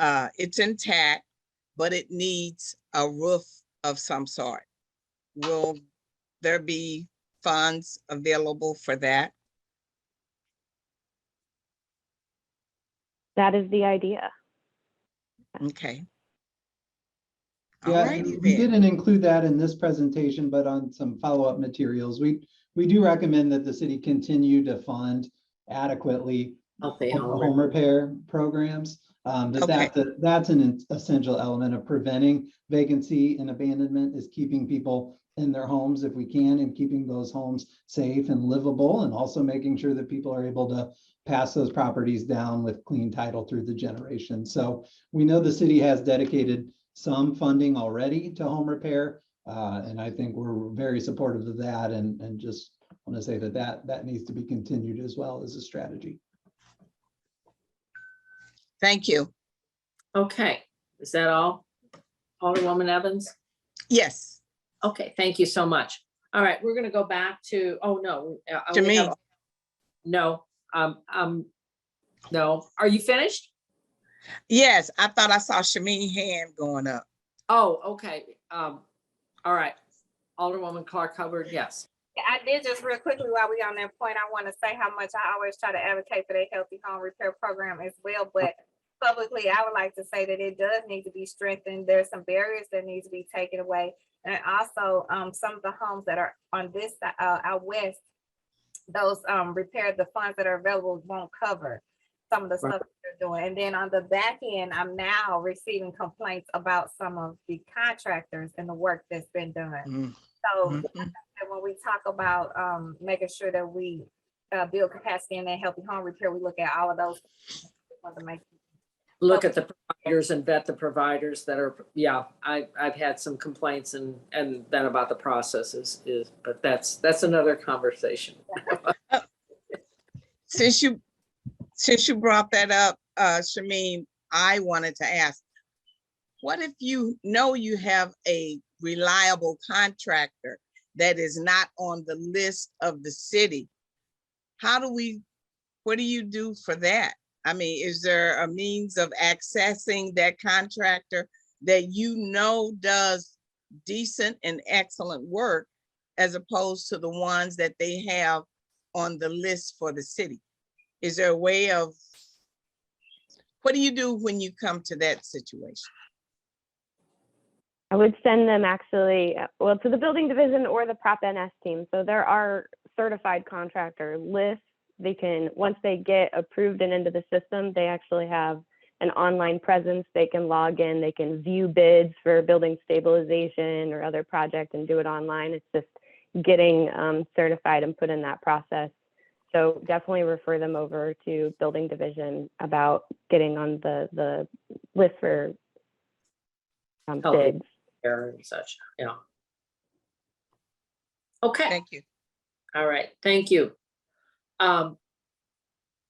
S3: It's intact, but it needs a roof of some sort. Will there be funds available for that?
S7: That is the idea.
S3: Okay.
S6: Yeah,
S3: Alrighty
S6: we
S3: then.
S6: didn't include that in this presentation, but on some follow-up materials, we do recommend that the city continue to fund adequately
S1: Healthy
S6: home repair programs.
S3: Okay.
S6: That's an essential element of preventing vacancy and abandonment, is keeping people in their homes if we can, and keeping those homes safe and livable, and also making sure that people are able to pass those properties down with clean title through the generation. So we know the city has dedicated some funding already to home repair, and I think we're very supportive of that, and just want to say that needs to be continued as well as a strategy.
S3: Thank you.
S1: Okay, is that all? Alderwoman Evans?
S3: Yes.
S1: Okay, thank you so much. All right, we're gonna go back to, oh, no.
S3: To me.
S1: No, no. Are you finished?
S3: Yes, I thought I saw Shameen's hand going up.
S1: Oh, okay. All right. Alderwoman Clark Hubbard, yes.
S4: Yeah, I did, just real quickly while we on that point, I want to say how much I always try to advocate for the healthy home repair program as well. But publicly, I would like to say that it does need to be strengthened. There's some barriers that need to be taken away. And also some of the homes that are on this out west, those repair, the funds that are available won't cover some of the stuff that they're doing. And then on the back end, I'm now receiving complaints about some of the contractors and the work that's been done. So when we talk about making sure that we build capacity in that healthy home repair, we look at all of those.
S1: Look at the providers and vet the providers that are, yeah, I've had some complaints and then about the processes but that's another conversation.
S3: Since you brought that up, Shameen, I wanted to ask, what if you know you have a reliable contractor that is not on the list of the city? What do you do for that? I mean, is there a means of accessing that contractor that you know does decent and excellent work as opposed to the ones that they have on the list for the city? Is there a way of, what do you do when you come to that situation?
S7: I would send them actually, well, to the building division or the Prop NS team. So there are certified contractor lists. They can, once they get approved and into the system, they actually have an online presence. They can log in, they can view bids for building stabilization or other project and do it online. It's just getting certified and put in that process. So definitely refer them over to building division about getting on the list for
S1: Helping.
S7: bids.
S1: Error and such, yeah. Okay,
S3: Thank you.
S1: all right, thank you.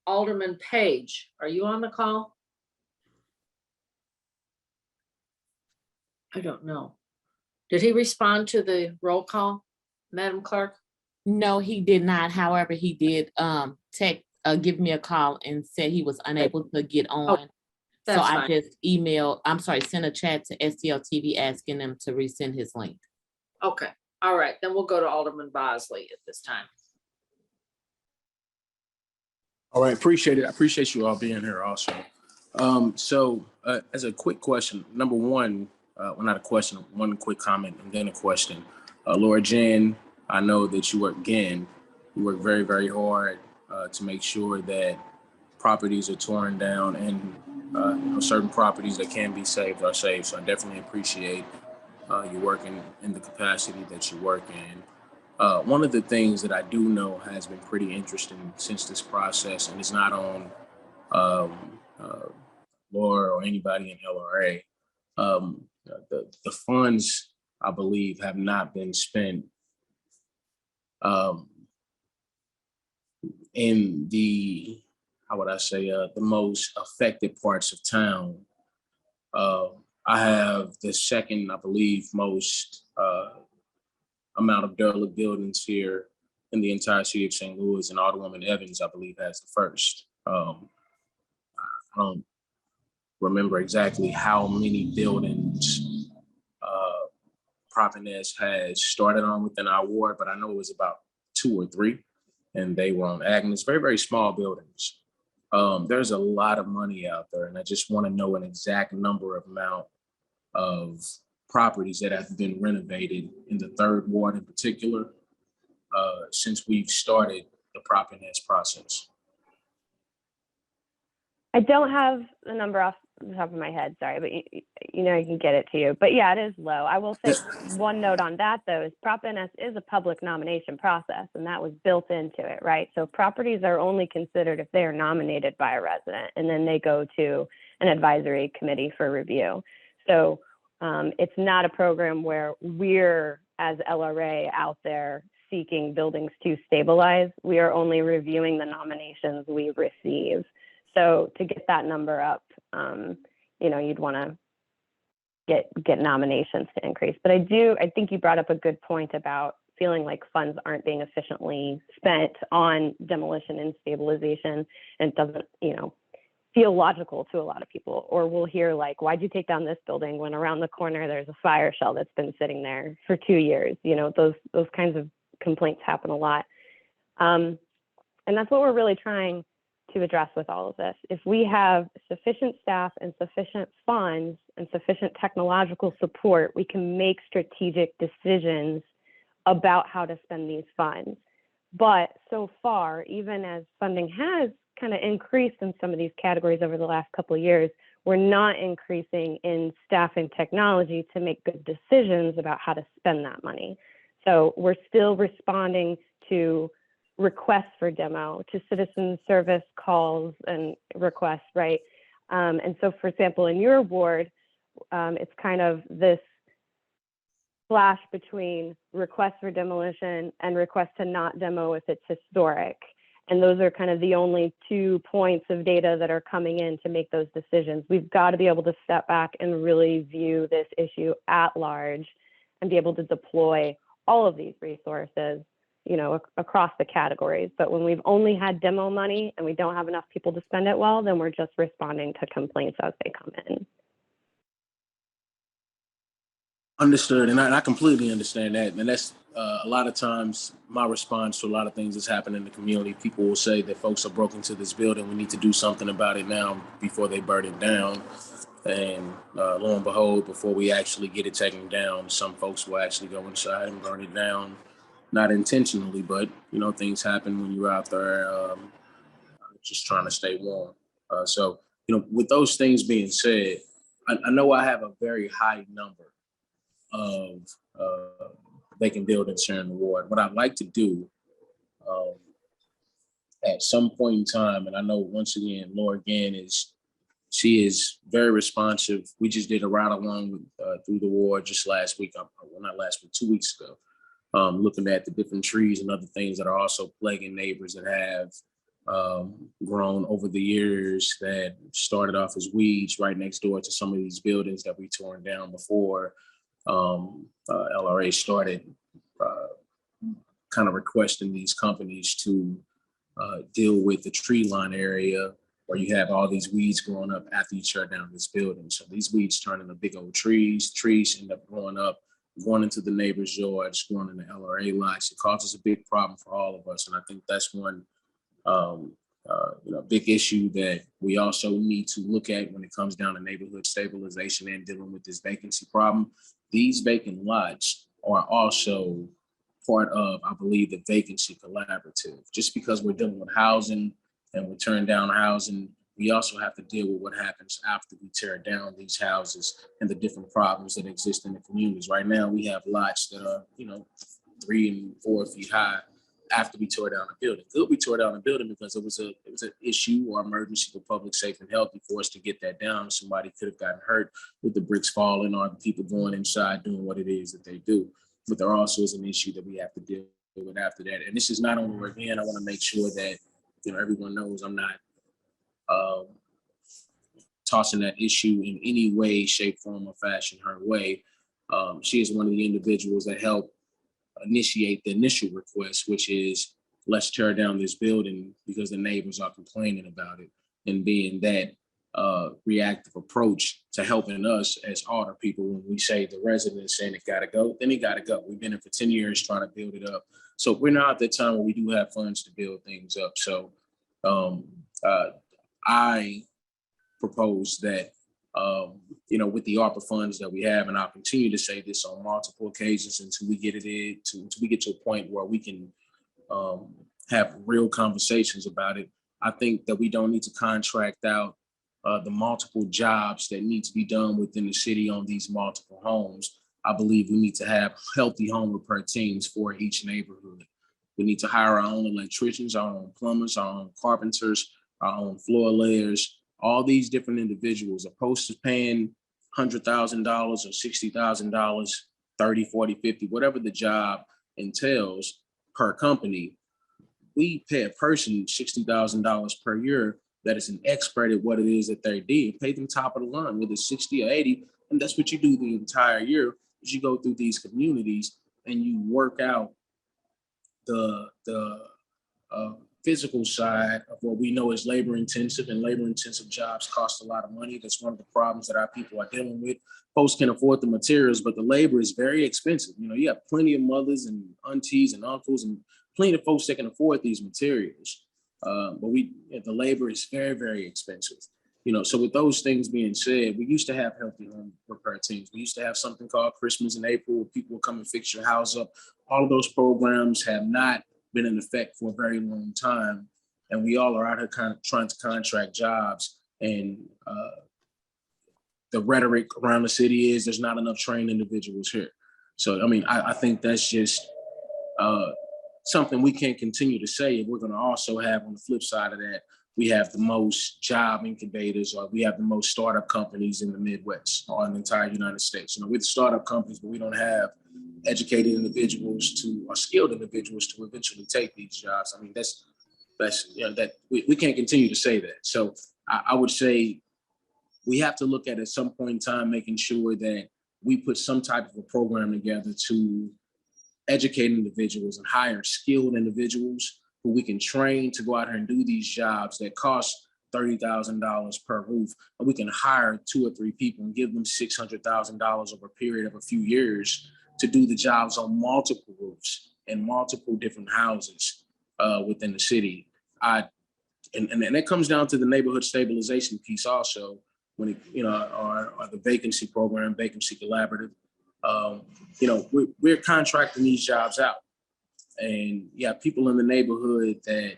S1: Alderman Page, are you on the call? I don't know. Did he respond to the roll call, Madam Clerk?
S2: No, he did not. However, he did give me a call and said he was unable to get on. So
S1: That's
S2: I
S1: fine.
S2: just sent a chat to STL TV asking them to resend his link.
S1: Okay, all right, then we'll go to Alderman Bosley at this time.
S8: All right, appreciate it. I appreciate you all being here also. As a quick question, number one, well, not a question, one quick comment and then a question. Laura Ginn, I know that you work Ginn. You work very, very hard to make sure that properties are torn down and certain properties that can be saved are saved. So I definitely appreciate you working in the capacity that you work in. One of the things that I do know has been pretty interesting since this process, and it's not on Laura or anybody in LRA, the funds, I believe, have not been spent in the, how would I say, the most affected parts of town. I have the second, I believe, most amount of derelict buildings here in the entire city of St. Louis, and Alderwoman Evans, I believe, has the first. I don't remember exactly how many buildings Propinez has started on within our ward, but I know it was about 2 or 3, and they were on Agnes, very, very small buildings. There's a lot of money out there, and I just want to know an exact amount of properties that have been renovated in the 3rd ward in particular since we've started the Propinez process.
S7: I don't have the number off the top of my head, sorry, but you know, I can get it to you. But yeah, it is low. I will say one note on that though, is Prop NS is a public nomination process, and that was built into it, right? So properties are only considered if they are nominated by a resident, and then they go to an advisory committee for review. So it's not a program where we're, as LRA, out there seeking buildings to stabilize. We are only reviewing the nominations we receive. So to get that number up, you know, you'd want to get nominations to increase. But I think you brought up a good point about feeling like funds aren't being efficiently spent on demolition and stabilization, and it doesn't, you know, feel logical to a lot of people. Or we'll hear like, why'd you take down this building when around the corner there's a fire shell that's been sitting there for 2 years? You know, those kinds of complaints happen a lot. And that's what we're really trying to address with all of this. If we have sufficient staff and sufficient funds and sufficient technological support, we can make strategic decisions about how to spend these funds. But so far, even as funding has kind of increased in some of these categories over the last couple of years, we're not increasing in staff and technology to make good decisions about how to spend that money. So we're still responding to requests for demo, to citizen service calls and requests, right? And so, for example, in your ward, it's kind of this flash between requests for demolition and requests to not demo if it's historic. And those are kind of the only 2 points of data that are coming in to make those decisions. We've got to be able to step back and really view this issue at large and be able to deploy all of these resources, you know, across the categories. But when we've only had demo money and we don't have enough people to spend it well, then we're just responding to complaints as they come in.
S8: Understood, and I completely understand that. And that's a lot of times my response to a lot of things that's happening in the community. People will say that folks are broke into this building. We need to do something about it now before they burn it down. And lo and behold, before we actually get it taken down, some folks will actually go inside and burn it down, not intentionally, but things happen when you're out there just trying to stay warm. So with those things being said, I know I have a very high number of vacant buildings here in the ward. What I'd like to do at some point in time, and I know once again, Laura Ginn she is very responsive. We just did a ride along through the ward just last week, well, not last week, 2 weeks ago, looking at the different trees and other things that are also plaguing neighbors that have grown over the years, that started off as weeds right next door to some of these buildings that we torn down before LRA started kind of requesting these companies to deal with the tree line area where you have all these weeds growing up after you tear down this building. So these weeds turn into big old trees. Trees end up growing up, going into the neighbor's yards, going into LRA lots. It causes a big problem for all of us. And I think that's one big issue that we also need to look at when it comes down to neighborhood stabilization and dealing with this vacancy problem. These vacant lots are also part of, I believe, the vacancy collaborative. Just because we're dealing with housing and we turn down housing, we also have to deal with what happens after we tear down these houses and the different problems that exist in the communities. Right now, we have lots that are, 3 and 4 feet high after we tore down a building. Could we tore down a building because it was an issue or emergency for public safety and health for us to get that down? Somebody could have gotten hurt with the bricks falling or the people going inside doing what it is that they do. But there also is an issue that we have to deal with after that. And this is not only where, again, I want to make sure that everyone knows I'm not tossing that issue in any way, shape, form, or fashion her way. She is one of the individuals that helped initiate the initial request, which is let's tear down this building because the neighbors are complaining about it, and being that reactive approach to helping us as older people. When we say the residents saying it gotta go, then it gotta go. We've been in for 10 years trying to build it up. So we're now at that time where we do have funds to build things up. So I propose that with the ARPA funds that we have, and I'll continue to say this on multiple occasions until we get to a point where we can have real conversations about it. I think that we don't need to contract out the multiple jobs that need to be done within the city on these multiple homes. I believe we need to have healthy home repair teams for each neighborhood. We need to hire our own electricians, our own plumbers, our own carpenters, our own floor layers, all these different individuals, opposed to paying $100,000 or $60,000, 30, 40, 50, whatever the job entails per company. We pay a person $60,000 per year that is an expert at what it is that they did. Pay them top of the line, whether it's 60 or 80, and that's what you do the entire year. Is you go through these communities and you work out the physical side of what we know is labor intensive, and labor intensive jobs cost a lot of money. That's one of the problems that our people are dealing with. Folks can afford the materials, but the labor is very expensive. You have plenty of mothers and aunties and uncles and plenty of folks that can afford these materials. But the labor is very, very expensive. So with those things being said, we used to have healthy home repair teams. We used to have something called Christmas in April where people would come and fix your house up. All of those programs have not been in effect for a very long time. And we all are out here kind of trying to contract jobs. And the rhetoric around the city is there's not enough trained individuals here. So, I think that's just something we can't continue to say. And we're going to also have on the flip side of that, we have the most job incubators, or we have the most startup companies in the Midwest or in the entire United States. We're the startup companies, but we don't have educated individuals or skilled individuals to eventually take these jobs. That we can't continue to say that. So I would say we have to look at some point in time, making sure that we put some type of a program together to educate individuals and hire skilled individuals who we can train to go out here and do these jobs that cost $30,000 per roof, and we can hire 2 or 3 people and give them $600,000 over a period of a few years to do the jobs on multiple roofs and multiple different houses within the city. And that comes down to the neighborhood stabilization piece also, when it, or the vacancy program, vacancy collaborative. We're contracting these jobs out, and people in the neighborhood that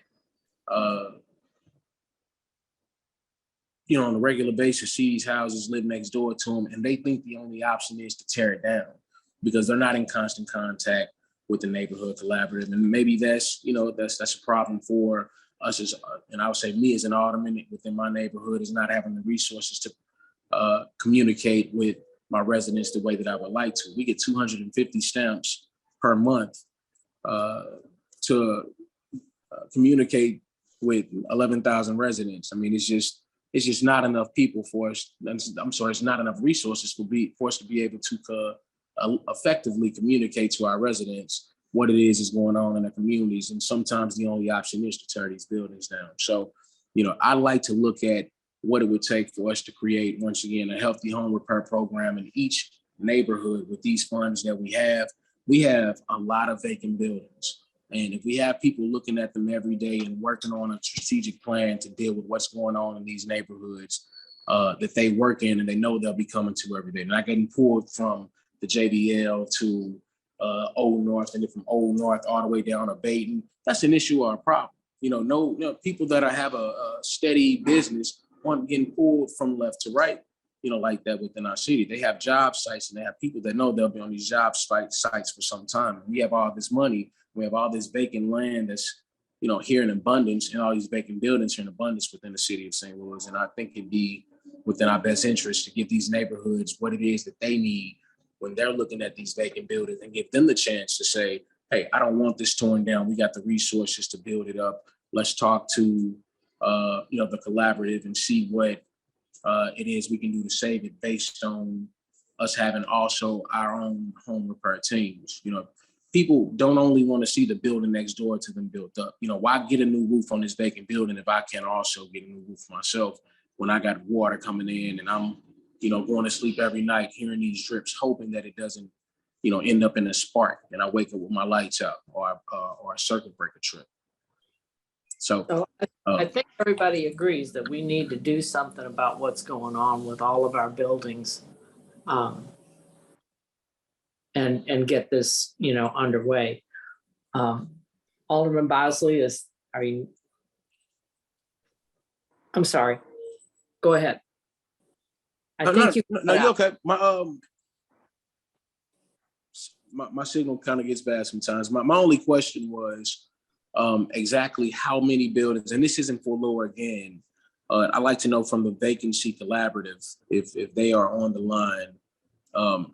S8: on a regular basis see these houses, live next door to them, and they think the only option is to tear it down because they're not in constant contact with the neighborhood collaborative. And maybe that's a problem for us as, and I would say me as an alderman within my neighborhood, is not having the resources to communicate with my residents the way that I would like to. We get 250 stamps per month to communicate with 11,000 residents. I mean, it's just not enough people for us. I'm sorry, it's not enough resources for us to be able to effectively communicate to our residents what it is going on in the communities. And sometimes the only option is to tear these buildings down. So, I like to look at what it would take for us to create, once again, a healthy home repair program in each neighborhood with these funds that we have. We have a lot of vacant buildings. And if we have people looking at them every day and working on a strategic plan to deal with what's going on in these neighborhoods that they work in and they know they'll be coming to every day, not getting pulled from the JBL to Old North, and then from Old North all the way down to Baton, that's an issue or a problem. People that have a steady business aren't getting pulled from left to right, like that within our city. They have job sites and they have people that know they'll be on these job sites for some time. And we have all this money, we have all this vacant land that's, here in abundance, and all these vacant buildings are in abundance within the city of St. Louis. And I think it'd be within our best interest to give these neighborhoods what it is that they need when they're looking at these vacant buildings, and give them the chance to say, hey, I don't want this torn down. We got the resources to build it up. Let's talk to, the collaborative and see what it is we can do to save it, based on us having also our own home repair teams. People don't only want to see the building next door to them built up. Why get a new roof on this vacant building if I can also get a new roof myself when I got water coming in and I'm going to sleep every night hearing these drips, hoping that it doesn't, end up in a spark and I wake up with my lights out or a circuit breaker trip. So
S1: I think everybody agrees that we need to do something about what's going on with all of our buildings, and get this, underway. Alderman Bosley I'm sorry. Go ahead.
S8: No, you're okay. My signal kind of gets bad sometimes. My only question was exactly how many buildings, and this isn't for Laura again. I'd like to know from the Vacancy Collaborative, if they are on the line,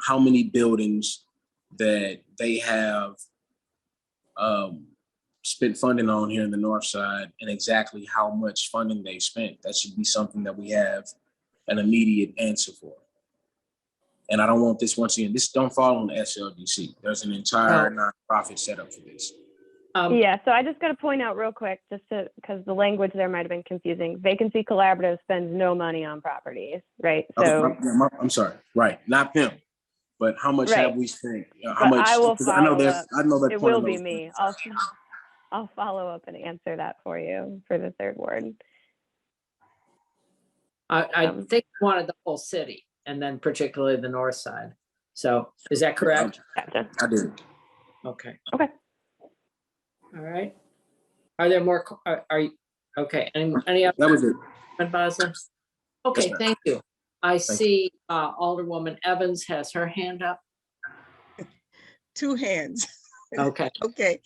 S8: how many buildings that they have spent funding on here in the North Side, and exactly how much funding they spent. That should be something that we have an immediate answer for. And I don't want this, once again, this don't fall on the SLDC. There's an entire nonprofit set up for this.
S7: Yeah, so I just got to point out real quick, because the language there might have been confusing. Vacancy Collaborative spends no money on properties, right? So
S8: I'm sorry, right? Not them, but how much have we spent? How
S7: but
S8: much?
S7: I will follow up.
S8: I know that
S7: It will be me. I'll follow up and answer that for you for the third ward.
S1: I think you wanted the whole city, and then particularly the North Side. So is that correct?
S7: Gotcha.
S8: I did.
S1: Okay.
S7: Okay.
S1: All right. Are there more? Are you okay? Any other?
S8: That was it.
S1: Bosley? Okay,
S8: Yes, ma'am.
S1: thank you. I
S8: Thank
S1: see Alderwoman Evans has her hand up.
S3: 2 hands.
S1: Okay.
S3: Okay.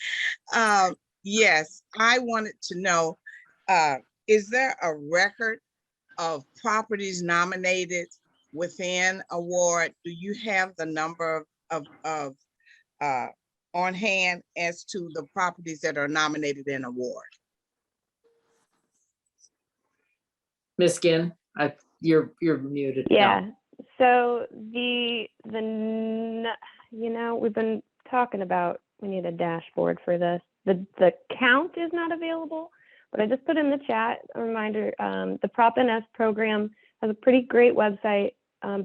S3: Yes, I wanted to know, is there a record of properties nominated within a ward? Do you have the number of on hand as to the properties that are nominated in a ward?
S1: Ms. Ginn, you're muted.
S7: Yeah. So we've been talking about, we need a dashboard for this. The count is not available, But I just put in the chat a reminder, the Prop NS program has a pretty great website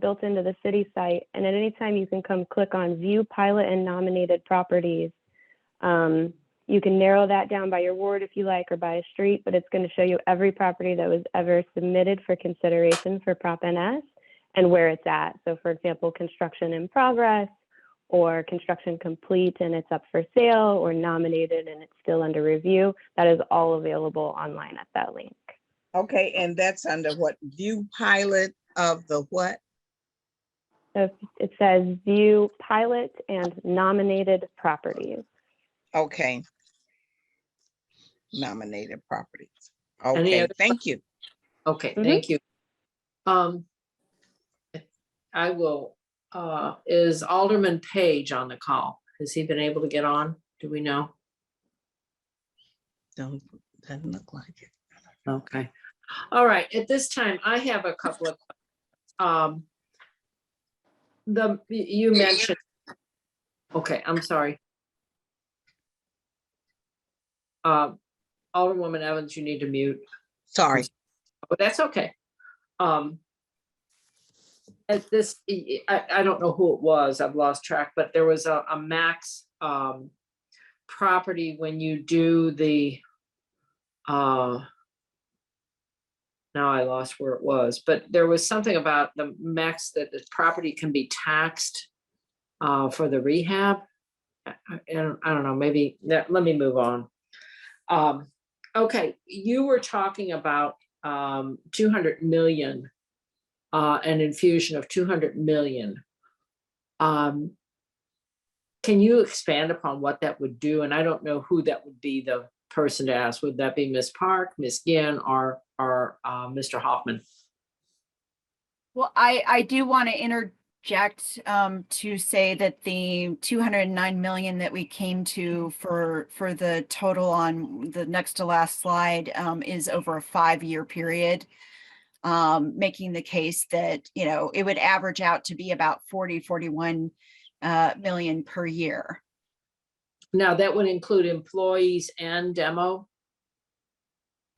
S7: built into the city site. And at any time you can come click on view pilot and nominated properties. You can narrow that down by your ward if you like, or by a street, but it's going to show you every property that was ever submitted for consideration for Prop NS and where it's at. So for example, construction in progress, or construction complete and it's up for sale, or nominated and it's still under review. That is all available online at that link.
S3: Okay, and that's under what? View pilot of the what?
S7: So it says view pilot and nominated properties.
S3: Okay. Nominated properties.
S1: Any
S3: Okay,
S1: other
S3: thank you.
S1: Okay,
S7: Mhm.
S1: thank you. I will, is Alderman Page on the call? Has he been able to get on? Do we know?
S3: Doesn't look like it.
S1: Okay. All right, at this time, I have a couple of, you mentioned, okay, I'm sorry. Alderwoman Evans, you need to mute.
S3: Sorry.
S1: Oh, that's okay. At this, I don't know who it was, I've lost track, but there was a max property when you do the, now I lost where it was, but there was something about the max that the property can be taxed for the rehab. And I don't know, maybe, let me move on. Okay, you were talking about 200 million, an infusion of 200 million. Can you expand upon what that would do? And I don't know who that would be the person to ask. Would that be Ms. Park, Ms. Ginn, or Mr. Hoffman?
S5: Well, I do want to interject to say that the 209 million that we came to for the total on the next to last slide is over a 5-year period, making the case that, you know, it would average out to be about 41 million per year.
S1: Now, that would include employees and demo?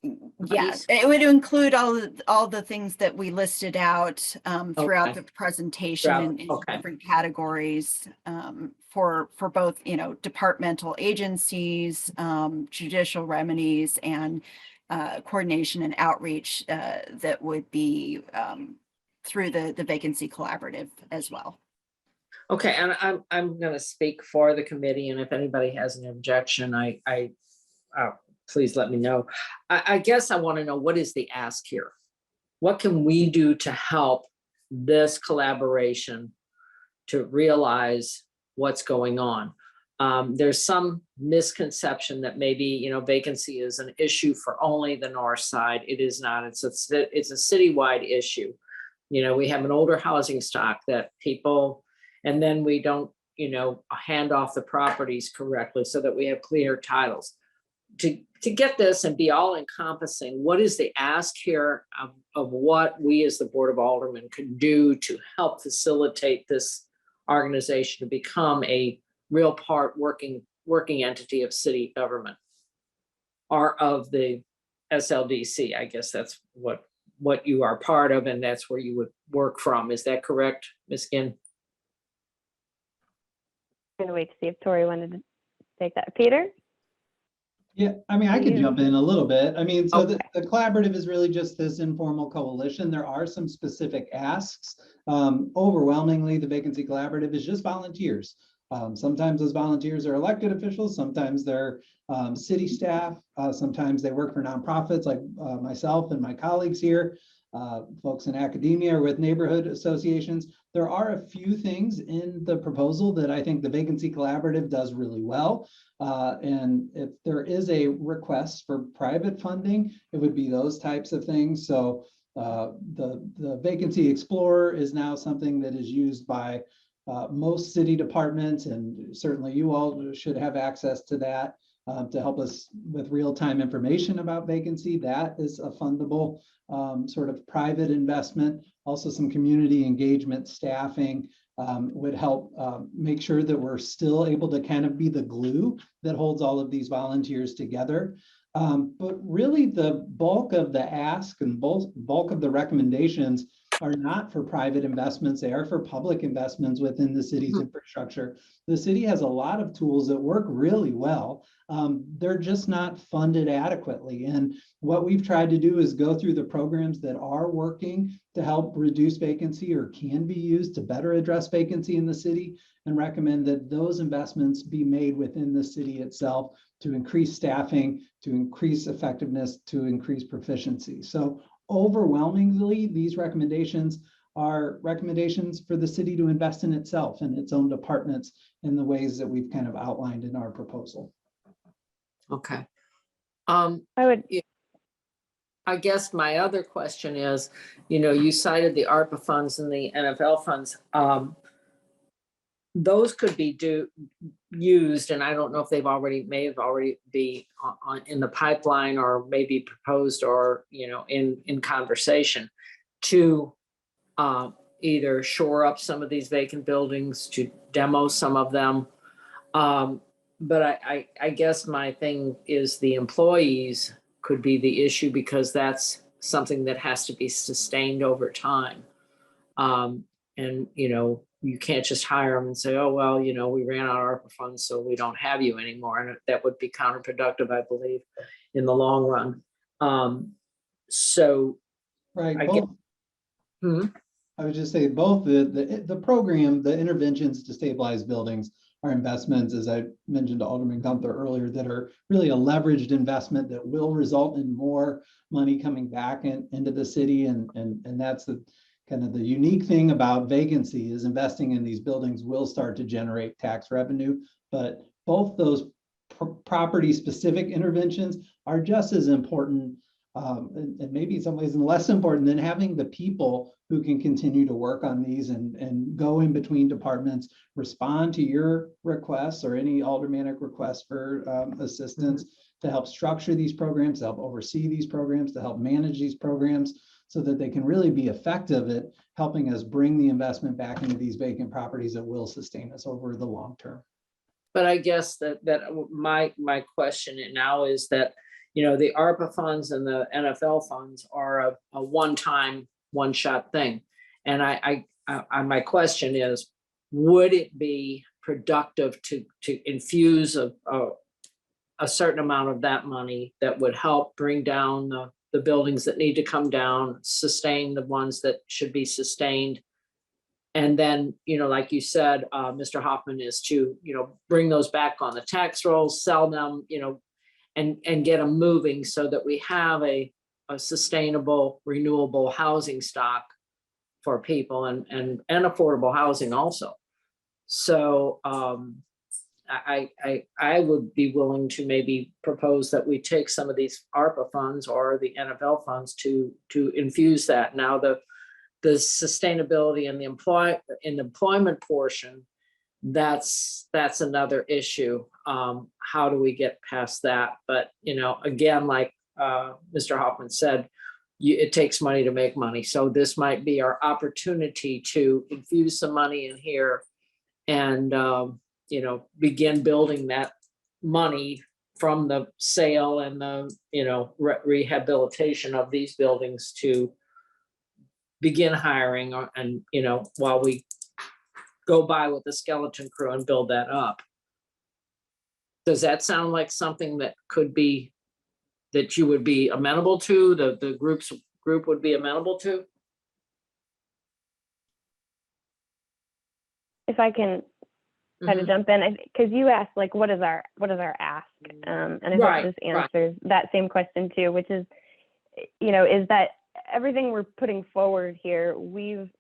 S5: Yes,
S1: monies?
S5: it would include all the things that we listed out throughout
S1: Okay.
S5: the presentation in
S1: Okay.
S5: different categories for both, you know, departmental agencies, judicial remedies, and coordination and outreach that would be through the Vacancy Collaborative as well.
S1: Okay, and I'm gonna speak for the committee, and if anybody has an objection, please let me know. I guess I want to know, what is the ask here? What can we do to help this collaboration to realize what's going on? There's some misconception that maybe, you know, vacancy is an issue for only the north side. It is not. It's a citywide issue. You know, we have an older housing stock that people, and then we don't, you know, hand off the properties correctly so that we have clear titles. To get this and be all encompassing, what is the ask here of what we as the Board of Aldermen could do to help facilitate this organization to become a real working entity of city government, or of the SLDC? I guess that's what you are part of, and that's where you would work from. Is that correct, Ms. Ginn?
S7: I'm gonna wait to see if Tori wanted to take that. Peter?
S6: Yeah, I mean, I could
S7: You-
S6: jump in a little bit. I mean, so
S7: Okay.
S6: the collaborative is really just this informal coalition. There are some specific asks. Overwhelmingly, the Vacancy Collaborative is just volunteers. Sometimes those volunteers are elected officials, sometimes they're city staff, sometimes they work for nonprofits like myself and my colleagues here, folks in academia or with neighborhood associations. There are a few things in the proposal that I think the Vacancy Collaborative does really well. And if there is a request for private funding, it would be those types of things. So the Vacancy Explorer is now something that is used by most city departments, and certainly you all should have access to that to help us with real-time information about vacancy. That is a fundable sort of private investment. Also, some community engagement staffing would help make sure that we're still able to kind of be the glue that holds all of these volunteers together. But really the bulk of the ask and bulk of the recommendations are not for private investments. They are for public investments within the city's infrastructure. The city has a lot of tools that work really well. They're just not funded adequately. And what we've tried to do is go through the programs that are working to help reduce vacancy or can be used to better address vacancy in the city, and recommend that those investments be made within the city itself to increase staffing, to increase effectiveness, to increase proficiency. So overwhelmingly, these recommendations are recommendations for the city to invest in itself and its own departments in the ways that we've kind of outlined in our proposal.
S1: Okay.
S7: I would,
S1: I guess my other question is, you cited the ARPA funds and the NFL funds. Those could be used, and I don't know if may have already be in the pipeline or maybe proposed or, in conversation to either shore up some of these vacant buildings, to demo some of them. But I guess my thing is the employees could be the issue, because that's something that has to be sustained over time. And, you can't just hire them and say, oh, well, we ran out of ARPA funds, so we don't have you anymore. And that would be counterproductive, I believe, in the long run. So
S6: Right.
S1: I
S6: Both,
S1: Mhm.
S6: I would just say both the program, the interventions to stabilize buildings are investments, as I mentioned to Alderman Gunther earlier, that are really a leveraged investment that will result in more money coming back into the city. And that's the kind of the unique thing about vacancy, is investing in these buildings will start to generate tax revenue. But both those property specific interventions are just as important, and maybe in some ways less important than having the people who can continue to work on these and go in between departments, respond to your requests or any aldermanic requests for assistance to help structure these programs, to help oversee these programs, to help manage these programs, so that they can really be effective at helping us bring the investment back into these vacant properties that will sustain us over the long term.
S1: But I guess that my question now is that, the ARPA funds and the NFL funds are a one-time, one-shot thing. And my question is, would it be productive to infuse a certain amount of that money that would help bring down the buildings that need to come down, sustain the ones that should be sustained? And then, like you said, Mr. Hoffman, is to, bring those back on the tax rolls, sell them, and get them moving, so that we have a sustainable, renewable housing stock for people, and affordable housing also. So I would be willing to maybe propose that we take some of these ARPA funds or the NFL funds to infuse that. Now, the sustainability and the employment portion, that's another issue. How do we get past that? But, again, like Mr. Hoffman said, it takes money to make money. So this might be our opportunity to infuse some money in here and, begin building that money from the sale and the, rehabilitation of these buildings to begin hiring, and, while we go by with the skeleton crew and build that up. Does that sound like something that could be, that you would be amenable to, the group would be amenable to?
S7: if I can kind of jump in, because you asked, like, what is our ask? And I
S1: Right,
S7: hope this answers that same question too, which is, is that everything we're putting forward here, we've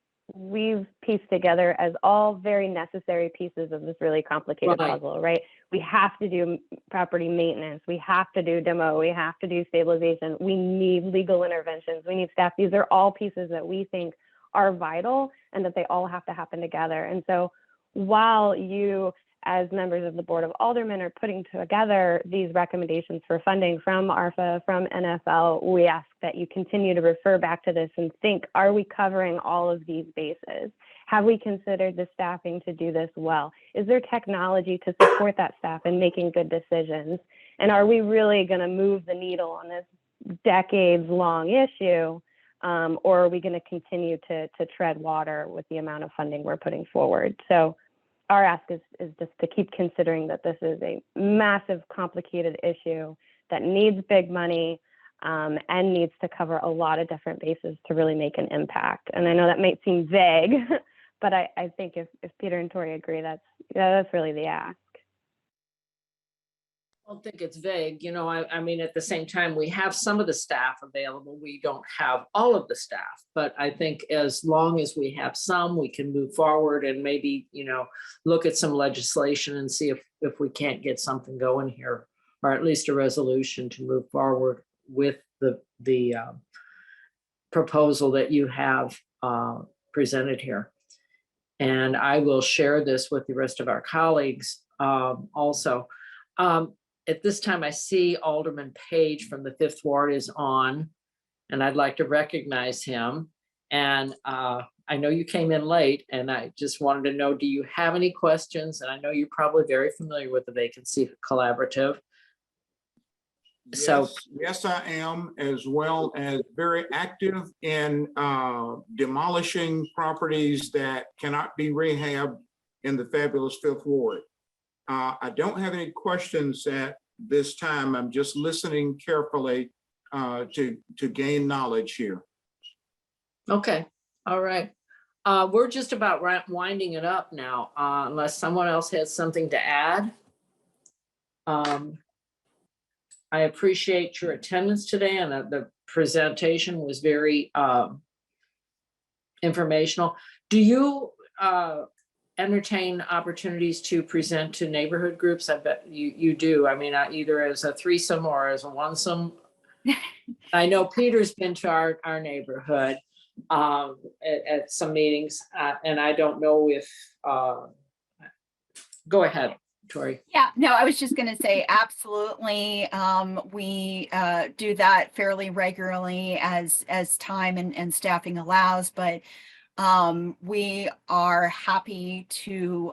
S7: pieced together as all very necessary pieces of this really complicated puzzle, right? We have to do property maintenance. We have to do demo. We have to do stabilization. We need legal interventions. We need staff. These are all pieces that we think are vital, and that they all have to happen together. And so while you, as members of the Board of Aldermen, are putting together these recommendations for funding from ARPA, from NFL, we ask that you continue to refer back to this and think, are we covering all of these bases? Have we considered the staffing to do this well? Is there technology to support that staff in making good decisions? And are we really going to move the needle on this decades-long issue? Or are we going to continue to tread water with the amount of funding we're putting forward? So our ask is just to keep considering that this is a massive, complicated issue that needs big money and needs to cover a lot of different bases to really make an impact. And I know that might seem vague, but I think if Peter and Tori agree, that's really the ask.
S1: I don't think it's vague, you know, I mean, at the same time, we have some of the staff available. We don't have all of the staff, but I think as long as we have some, we can move forward and maybe, you know, look at some legislation and see if we can't get something going here, or at least a resolution to move forward with the proposal that you have presented here. And I will share this with the rest of our colleagues also. At this time, I see Alderman Page from the 5th Ward is on, and I'd like to recognize him. And I know you came in late, and I just wanted to know, do you have any questions? And I know you're probably very familiar with the Vacancy Collaborative. So-
S10: Yes, I am, as well as very active in demolishing properties that cannot be rehabbed in the fabulous 5th Ward. I don't have any questions at this time. I'm just listening carefully to gain knowledge here.
S1: Okay, all right. We're just about winding it up now, unless someone else has something to add. I appreciate your attendance today, and the presentation was very informational. Do you entertain opportunities to present to neighborhood groups? I bet you do. I mean, either as a threesome or as a onesome. I know Peter's been to our neighborhood at some meetings, and I don't know if, go ahead, Tori.
S5: Yeah, no, I was just going to say, absolutely. We do that fairly regularly as time and staffing allows, but we are happy to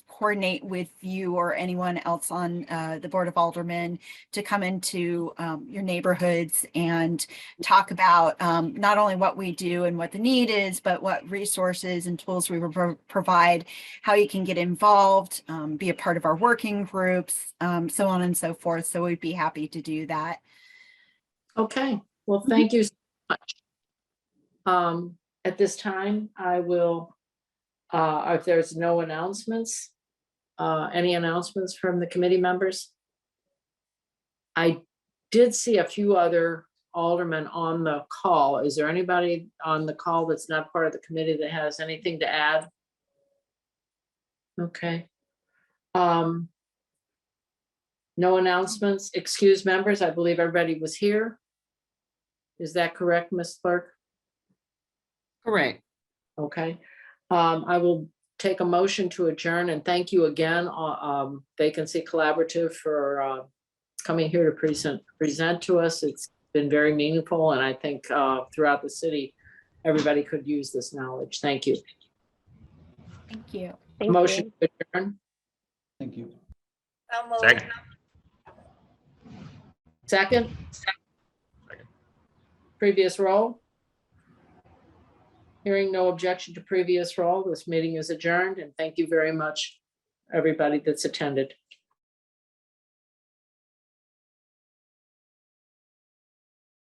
S5: coordinate with you or anyone else on the Board of Aldermen to come into your neighborhoods and talk about not only what we do and what the need is, but what resources and tools we will provide, how you can get involved, be a part of our working groups, so on and so forth. So we'd be happy to do that.
S1: Okay, well, thank you so much. At this time, I will, if there's no announcements, any announcements from the committee members? I did see a few other aldermen on the call. Is there anybody on the call that's not part of the committee that has anything to add? Okay. No announcements. Excuse members. I believe everybody was here. Is that correct, Ms. Clerk?
S2: Correct.
S1: Okay. I will take a motion to adjourn, and thank you again, Vacancy Collaborative, for coming here to present to us. It's been very meaningful, and I think throughout the city, everybody could use this knowledge. Thank you.
S5: Thank you.
S7: Thank
S1: Motion
S7: you.
S1: to adjourn.
S6: Thank you.
S9: Second.
S1: Second?
S9: Second.
S1: Previous roll? Hearing no objection to previous roll, this meeting is adjourned, and thank you very much, everybody that's attended.